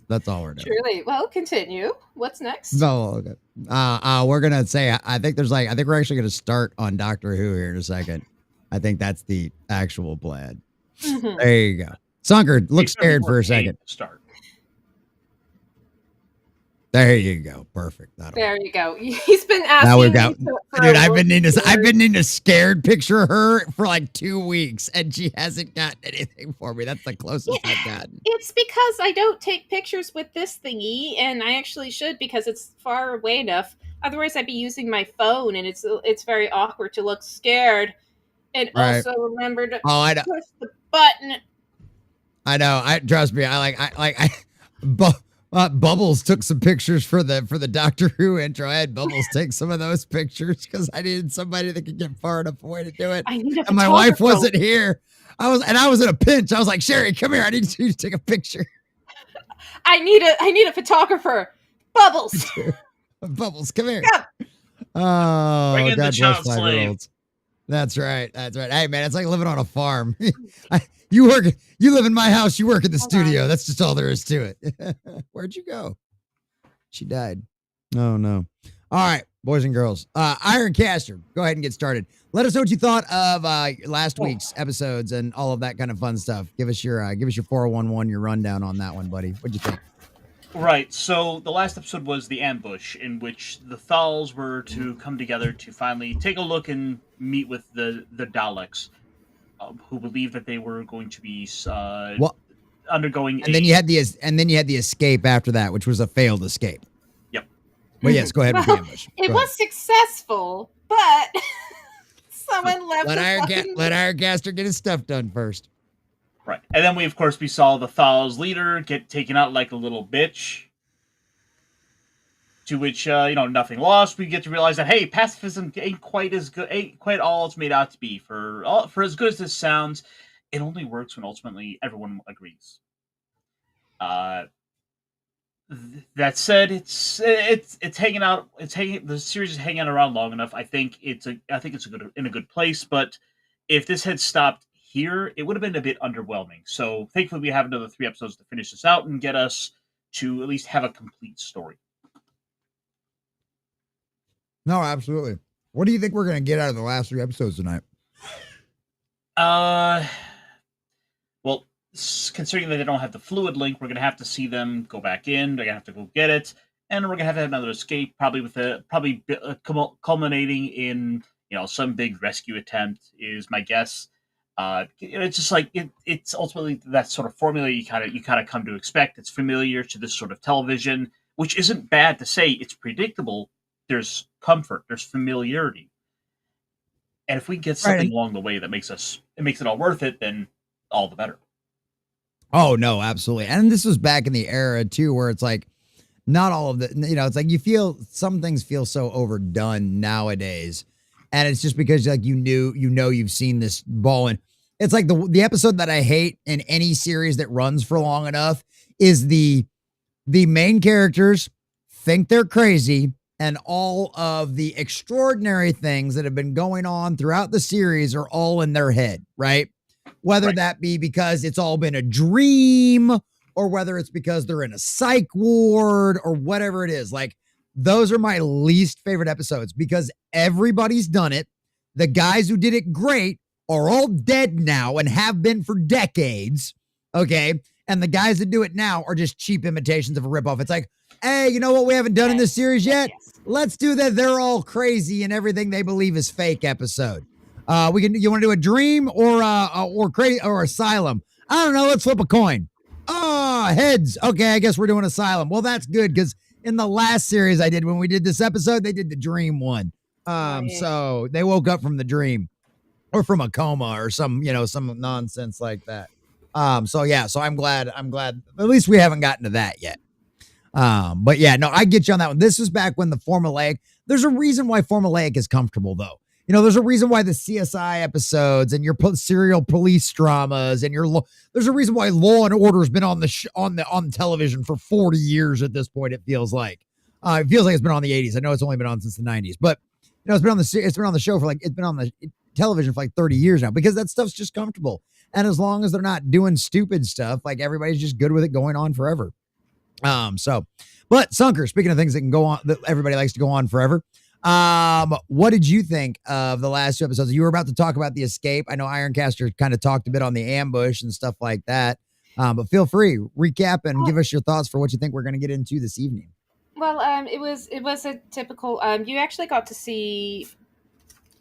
That's all we're doing. Truly. Well, continue. What's next? No, okay. We're gonna say. I think we're actually gonna start on Doctor Who here in a second. I think that's the actual plan. Mm-hmm. There you go. Sunker, look scared for a second. Start. There you go. Perfect. There you go. He's been asking. Now we've got, dude. I've been needing a scared picture of her for like 2 weeks, and she hasn't gotten anything for me. That's the closest I've gotten. It's because I don't take pictures with this thingy, and I actually should because it's far away enough. Otherwise, I'd be using my phone, and it's very awkward to look scared. And also remember to push the button. I know. Trust me. Bubbles took some pictures for the Doctor Who intro. I had Bubbles take some of those pictures because I needed somebody that could get far enough away to do it. And my wife wasn't here. I was in a pinch. I was like, Sherry, come here. I need you to take a picture. I need a photographer. Bubbles. Bubbles, come here. Yeah. Oh, bring in God the child bless slave. 5-year-olds. That's right. Hey, man, it's like living on a farm. You live in my house. You work in the studio. That's just all there is to it. Where'd you go? She died. Oh, no. All right, boys and girls. Ironcaster, go ahead and get started. Let us know what you thought of last week's episodes and all of that kind of fun stuff. Give us your 411, your rundown on that one, buddy. What'd you think? Right, so the last episode was the ambush, in which the Thals were to come together to finally take a look and meet with the Daleks, who believed that they were going to be undergoing. And then you had the escape after that, which was a failed escape. Yep. Well, yes, go ahead with the ambush. It was successful, but someone left. Let Ironcaster get his stuff done first. Right. And then we saw the Thal's leader get taken out like a little bitch. To which, nothing lost. We get to realize that, hey, pacifism ain't quite all it's made out to be. For as good as this sounds, it only works when ultimately everyone agrees. That said, it's hanging out. The series is hanging around long enough. I think it's in a good place. But if this had stopped here, it would have been a bit underwhelming. So thankfully we have another 3 episodes to finish this out and get us to at least have a complete story. No, absolutely. What do you think we're going to get out of the last 3 episodes tonight? Well, considering that they don't have the fluid link, we're going to have to see them go back in. They're going to have to go get it. And we're going to have another escape, probably culminating in, some big rescue attempt is my guess. It's just like it's ultimately that sort of formula you kind of come to expect. It's familiar to this sort of television, which isn't bad to say. It's predictable. There's comfort. There's familiarity, and if we get something along the way that makes it all worth it, then all the better. Oh no, absolutely. And this was back in the era too, where it's like not all of the it's like you feel some things feel so overdone nowadays, and it's just because like you've seen this ball and. It's like the episode that I hate in any series that runs for long enough is the main characters think they're crazy and all of the extraordinary things that have been going on throughout the series are all in their head, right? Whether that be because it's all been a dream or whether it's because they're in a psych ward or whatever it is. Like, those are my least favorite episodes because everybody's done it. The guys who did it great are all dead now and have been for decades. Okay. And the guys that do it now are just cheap imitations of a ripoff. It's like, hey, you know what we haven't done in this series yet? Let's do that. They're all crazy and everything they believe is fake episode. You want to do a dream or crazy or asylum? I don't know. Let's flip a coin. Heads. Okay. I guess we're doing asylum. Well, that's good because in the last series I did, when we did this episode, they did the dream one. So they woke up from the dream or from a coma or some nonsense like that. So I'm glad at least we haven't gotten to that yet. But yeah, no, I get you on that one. This was back when the formulaic, there's a reason why formulaic is comfortable though. You know, there's a reason why the CSI episodes and your serial police dramas and there's a reason why Law and Order has been on on television for 40 years at this point. It feels like it's been on the 80s. I know it's only been on since the 90s, but you know, it's been on the show for it's been on the television for like 30 years now because that stuff's just comfortable. And as long as they're not doing stupid stuff, like everybody's just good with it going on forever. But Sunker, speaking of things that can go on, that everybody likes to go on forever. What did you think of the last two episodes? You were about to talk about the escape. I know Ironcaster kind of talked a bit on the ambush and stuff like that. But feel free, recap and give us your thoughts for what you think we're going to get into this evening. Well, it was a typical, you actually got to see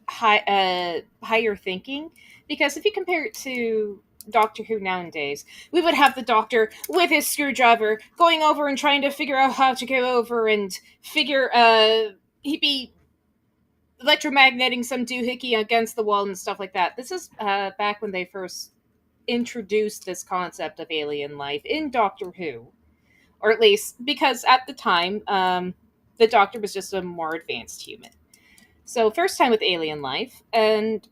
higher thinking, because if you compare it to Doctor Who nowadays, we would have the Doctor with his screwdriver going over and trying to figure out how to go over and figure, he'd be electromagneting some doohickey against the wall and stuff like that. This is back when they first introduced this concept of alien life in Doctor Who, or at least because at the time, the Doctor was just a more advanced human. So first time with alien life, and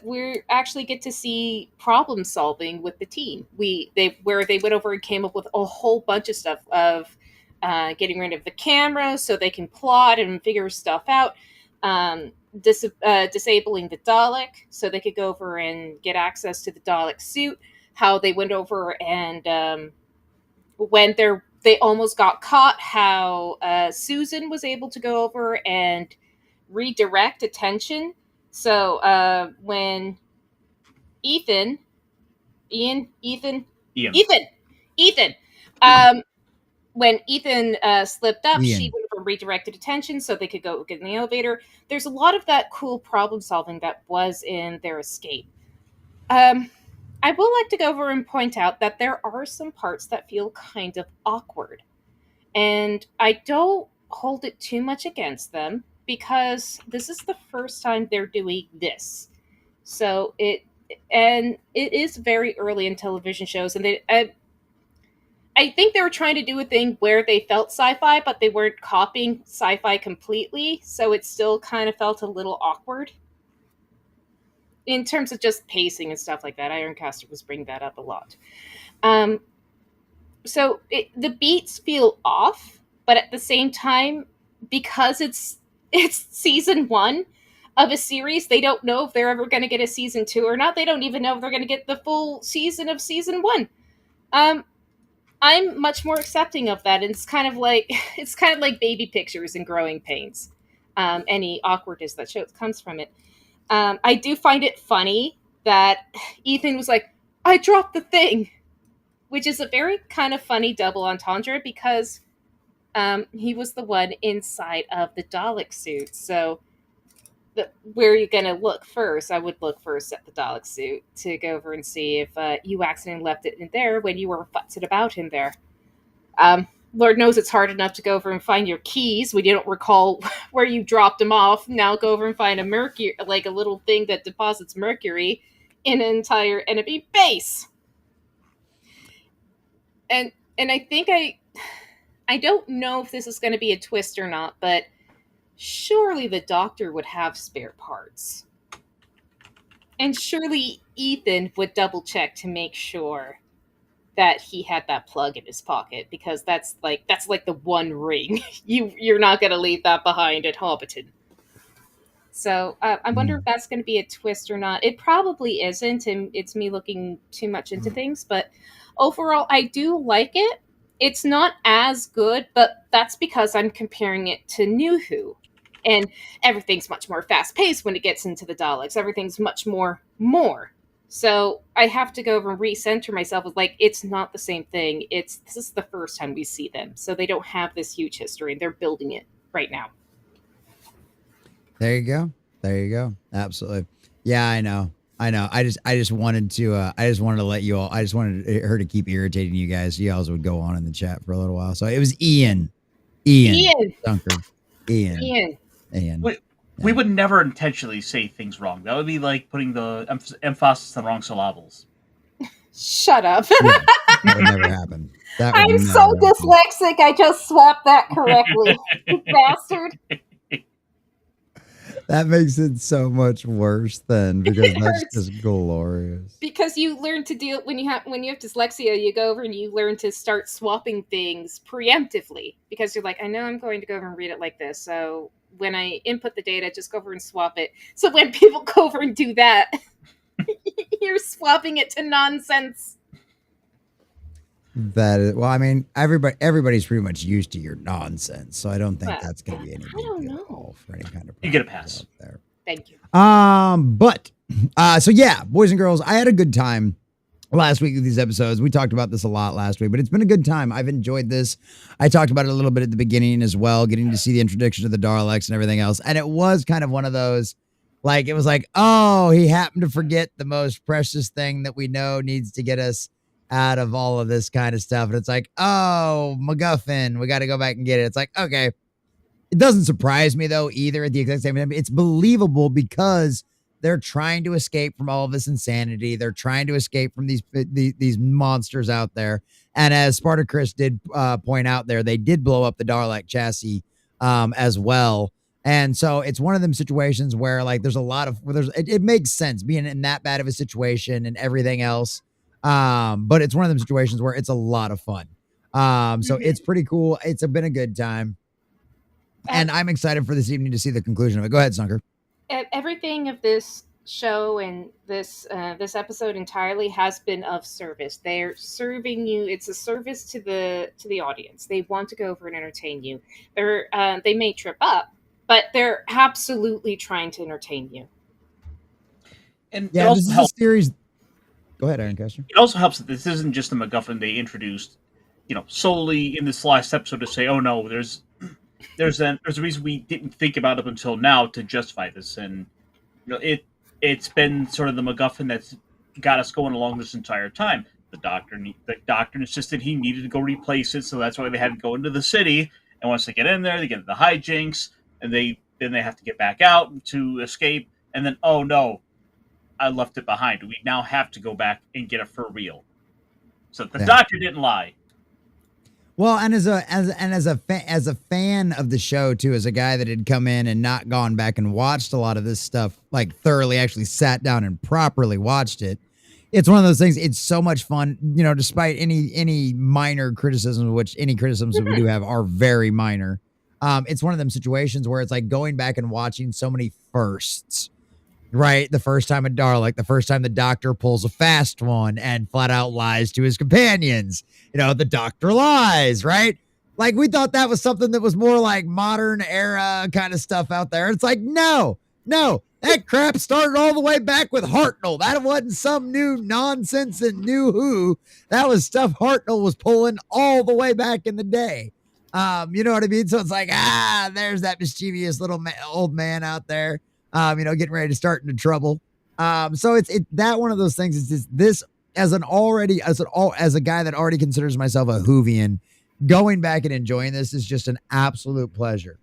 we actually get to see problem solving with the team. They went over and came up with a whole bunch of stuff of getting rid of the camera so they can plot and figure stuff out. Disabling the Dalek so they could go over and get access to the Dalek suit. How they went over and when they almost got caught. How Susan was able to go over and redirect attention. So when Ethan, when Ethan slipped up, she went over and redirected attention so they could go get in the elevator. There's a lot of that cool problem solving that was in their escape. I will like to go over and point out that there are some parts that feel kind of awkward. And I don't hold it too much against them, because this is the first time they're doing this. So it is very early in television shows, and I think they were trying to do a thing where they felt sci-fi, but they weren't copying sci-fi completely, so it still kind of felt a little awkward. In terms of just pacing and stuff like that, Ironcaster was bringing that up a lot. So the beats feel off, but at the same time, because it's season 1 of a series, they don't know if they're ever going to get a season 2 or not. They don't even know if they're going to get the full season of season 1. I'm much more accepting of that. And it's kind of like baby pictures and growing pains. Any awkwardness that comes from it. I do find it funny that Ethan was like, I dropped the thing, which is a very kind of funny double entendre, because he was the one inside of the Dalek suit. So where are you going to look first? I would look first at the Dalek suit to go over and see if you accidentally left it in there when you were futzing about in there. Lord knows it's hard enough to go over and find your keys when you don't recall where you dropped them off. Now go over and find a mercury, like a little thing that deposits mercury in an entire enemy base. And I think I don't know if this is going to be a twist or not, but surely the Doctor would have spare parts. And surely Ethan would double check to make sure that he had that plug in his pocket, because that's like the one ring you're not going to leave that behind at Hobbiton. So I wonder if that's going to be a twist or not. It probably isn't, and it's me looking too much into things. But overall, I do like it. It's not as good, but that's because I'm comparing it to New Who. And everything's much more fast-paced when it gets into the Daleks. Everything's much more. So I have to go over and recenter myself with, like, it's not the same thing. This is the first time we see them. So they don't have this huge history, and they're building it right now. There you go. Absolutely. Yeah, I know. I just wanted to let you all, I just wanted her to keep irritating you guys. You guys would go on in the chat for a little while. So it was Ian. Dunker. Ian. We would never intentionally say things wrong. That would be like putting the emphasis on the wrong syllables. Shut up. Yeah, that would never happen. I'm so dyslexic, I just swapped that correctly. Bastard. That makes it so much worse then, because that's just glorious. Because you learn to deal when you have dyslexia, you go over and you learn to start swapping things preemptively, because you're like, I know I'm going to go over and read it like this, so when I input the data, just go over and swap it. So when people go over and do that, you're swapping it to nonsense. That is, well, I mean, everybody's pretty much used to your nonsense, so I don't think that's going to be any big deal at all for any kind of. You get a pass there. Thank you. But so yeah, boys and girls, I had a good time last week with these episodes. We talked about this a lot last week, but it's been a good time. I've enjoyed this. I talked about it a little bit at the beginning as well, getting to see the introduction of the Daleks and everything else, and it was kind of one of those. Like, it was like, oh, he happened to forget the most precious thing that we know needs to get us out of all of this kind of stuff. And it's like, oh, MacGuffin, we got to go back and get it. It's like, okay. It doesn't surprise me, though, either at the exact same time. It's believable because they're trying to escape from all of this insanity. They're trying to escape from these monsters out there. And as Spartacus did point out there, they did blow up the Dalek chassis as well. And so it's one of them situations where, like, there's a lot of, it makes sense being in that bad of a situation and everything else. But it's one of them situations where it's a lot of fun. So it's pretty cool. It's been a good time. And I'm excited for this evening to see the conclusion of it. Go ahead, Sunker. Everything of this show and this episode entirely has been of service. They're serving you. It's a service to the audience. They want to go over and entertain you. They may trip up, but they're absolutely trying to entertain you. And yeah, this is a series. Go ahead, Ironcaster. It also helps that this isn't just a MacGuffin they introduced, solely in this last episode to say, oh no, there's a reason we didn't think about it until now to justify this, and it's been sort of the MacGuffin that's got us going along this entire time. The doctor insisted he needed to go replace it, so that's why they had to go into the city. And once they get in there, they get into the hijinks, and then they have to get back out to escape. And then, oh no, I left it behind. We now have to go back and get it for real. So the doctor didn't lie. Well, and as a fan of the show too, as a guy that had come in and not gone back and watched a lot of this stuff, like thoroughly, actually sat down and properly watched it. It's one of those things. It's so much fun, despite any minor criticisms, which any criticisms that we do have are very minor. It's one of them situations where it's like going back and watching so many firsts. Right, the first time a Dalek, the first time the doctor pulls a fast one and flat out lies to his companions. The doctor lies, right? Like, we thought that was something that was more like modern era kind of stuff out there. It's like, no, that crap started all the way back with Hartnell. That wasn't some new nonsense and New Who. That was stuff Hartnell was pulling all the way back in the day. You know what I mean? So it's like, there's that mischievous little old man out there. Getting ready to start into trouble. So it's that one of those things. It's just this as a guy that already considers myself a Whovian, going back and enjoying this is just an absolute pleasure.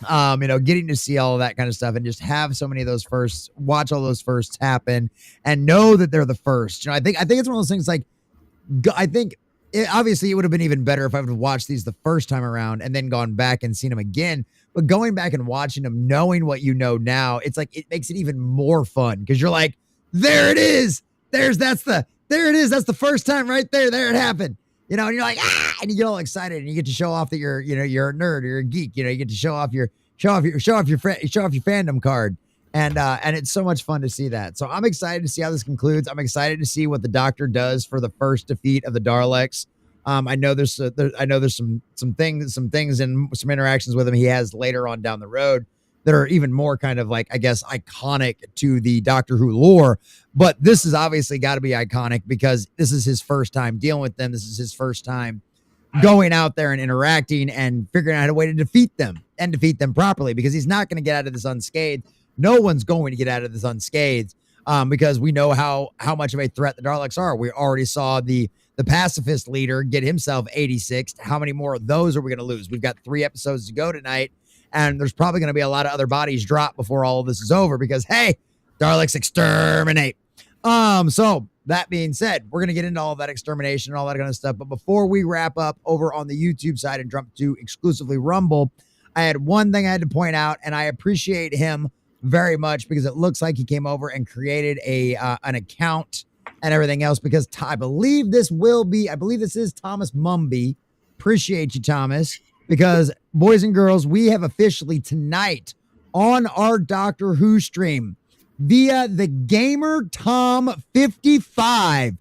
Getting to see all of that kind of stuff and just have so many of those firsts, watch all those firsts happen and know that they're the first. I think it's one of those things like, I think obviously it would have been even better if I would have watched these the first time around and then gone back and seen them again. But going back and watching them, knowing what you know now, it's like it makes it even more fun because you're like, there it is. That's the There it is. That's the first time right there. There it happened. You know, and you're like, and you get all excited, and you get to show off that you're a nerd or you're a geek. You know, you get to show off your fandom card, and it's so much fun to see that. So I'm excited to see how this concludes. I'm excited to see what the Doctor does for the first defeat of the Daleks. I know there's some things and some interactions with him he has later on down the road that are even more kind of like, I guess, iconic to the Doctor Who lore. But this is obviously got to be iconic because this is his first time dealing with them. This is his first time going out there and interacting and figuring out a way to defeat them and defeat them properly, because he's not going to get out of this unscathed. No one's going to get out of this unscathed because we know how much of a threat the Daleks are. We already saw the pacifist leader get himself 86. How many more of those are we going to lose? We've got 3 episodes to go tonight. And there's probably going to be a lot of other bodies drop before all of this is over because, hey, Daleks exterminate. So that being said, we're going to get into all of that extermination and all that kind of stuff. But before we wrap up over on the YouTube side and jump to exclusively Rumble, I had one thing I had to point out, and I appreciate him very much because it looks like he came over and created an account and everything else because I believe this is Thomas Mumby. Appreciate you, Thomas. Because, boys and girls, we have officially tonight on our Doctor Who stream via the Gamer Tom 55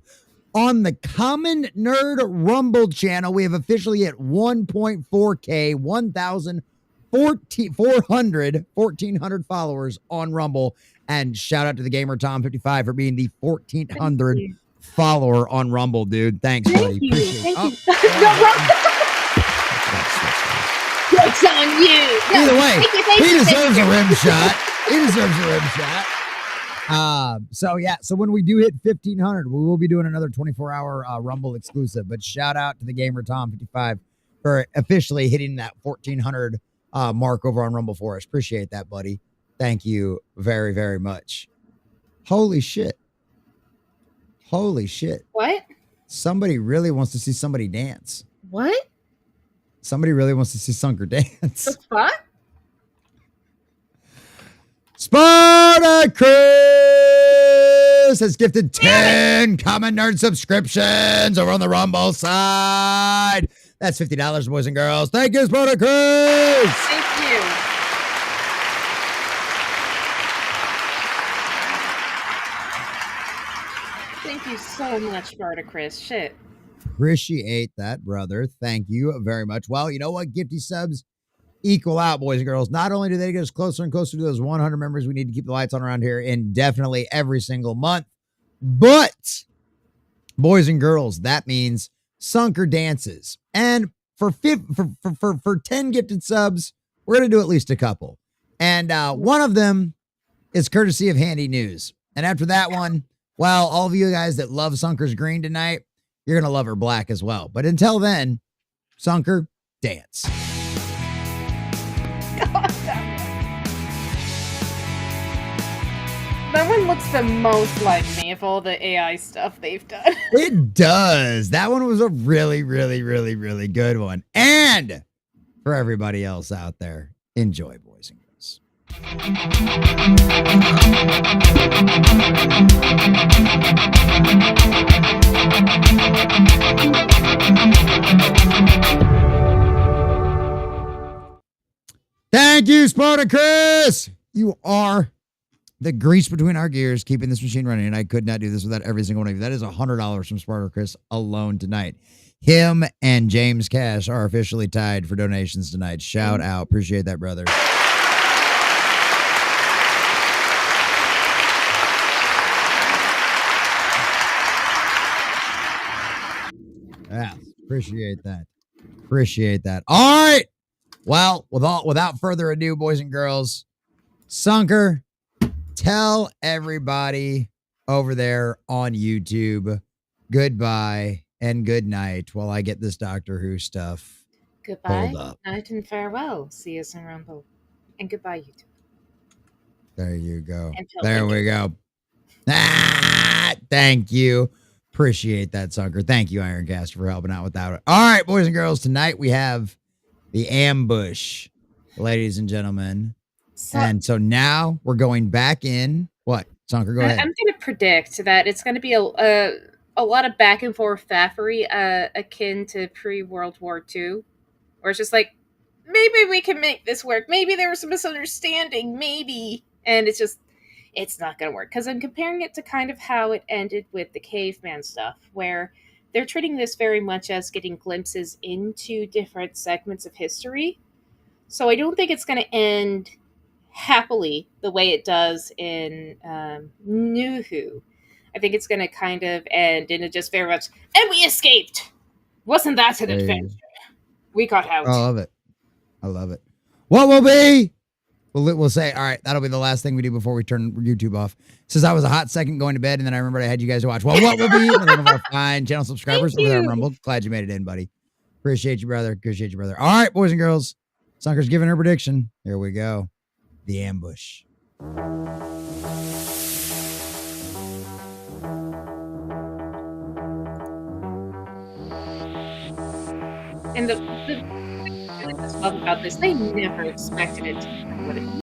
on the Common Nerd Rumble channel. We have officially hit 1.4K, 1,400 followers on Rumble. And shout out to the Gamer Tom 55 for being the 1,400 follower on Rumble, dude. Thanks, buddy. Appreciate it. It's on you. Either way, he deserves a rim shot. He deserves a rim shot. So when we do hit 1,500, we will be doing another 24-hour Rumble exclusive. But shout out to the Gamer Tom 55 for officially hitting that 1,400 mark over on Rumble for us. Appreciate that, buddy. Thank you very, very much. Holy shit. What? Somebody really wants to see somebody dance. What? Somebody really wants to see Sunker dance. The fuck? Spartacus has gifted 10 Common Nerd subscriptions over on the Rumble side. That's $50, boys and girls. Thank you, Spartacus. Thank you. Thank you so much, Spartacus. Shit. Appreciate that, brother. Thank you very much. Well, you know what? Gifty subs equal out, boys and girls. Not only do they get us closer and closer to those 100 members we need to keep the lights on around here indefinitely every single month, but boys and girls, that means Sunker dances. And for 10 gifted subs, we're going to do at least a couple. And one of them is courtesy of Handy News. And after that one, well, all of you guys that love Sunker's green tonight, you're going to love her black as well. But until then, Sunker, dance. That one looks the most like me of all the AI stuff they've done. It does. That one was a really, really, really, really good one. And for everybody else out there, enjoy, boys and girls. Thank you, Spartacus. You are the grease between our gears, keeping this machine running. And I could not do this without every single one of you. That is $100 from Spartacus alone tonight. Him and James Cash are officially tied for donations tonight. Shout out. Appreciate that, brother. Yeah, appreciate that. Appreciate that. All right. Well, without further ado, boys and girls, Sunker, tell everybody over there on YouTube goodbye and good night while I get this Doctor Who stuff. Goodbye, Hold up. night, and farewell. See us in Rumble. And goodbye, YouTube. There you go. And There we go. Thank you. Appreciate that, Sunker. Thank you, Ironcaster, for helping out with that. All right, boys and girls, tonight we have the ambush, ladies and gentlemen. And so now we're going back in. What? Sunker, go ahead. I'm going to predict that it's going to be a lot of back and forth faffery, akin to pre-World War II, where it's just like, maybe we can make this work. Maybe there was some misunderstanding. Maybe, and it's not going to work, because I'm comparing it to kind of how it ended with the caveman stuff, where they're treating this very much as getting glimpses into different segments of history. So I don't think it's going to end happily the way it does in New Who. I think it's going to kind of end in a just very much, and we escaped. Wasn't that an adventure? We got out. I love it. I love it. What will be? We'll say, all right, that'll be the last thing we do before we turn YouTube off. Since I was a hot second going to bed, and then I remembered I had you guys to watch. Well, what will be? One of our fine channel subscribers over there on Rumble. Glad you made it in, buddy. Appreciate you, brother. Appreciate you, brother. All right, boys and girls. Sunker's giving her prediction. Here we go. The ambush. And the really best love about this, they never expected it to be what it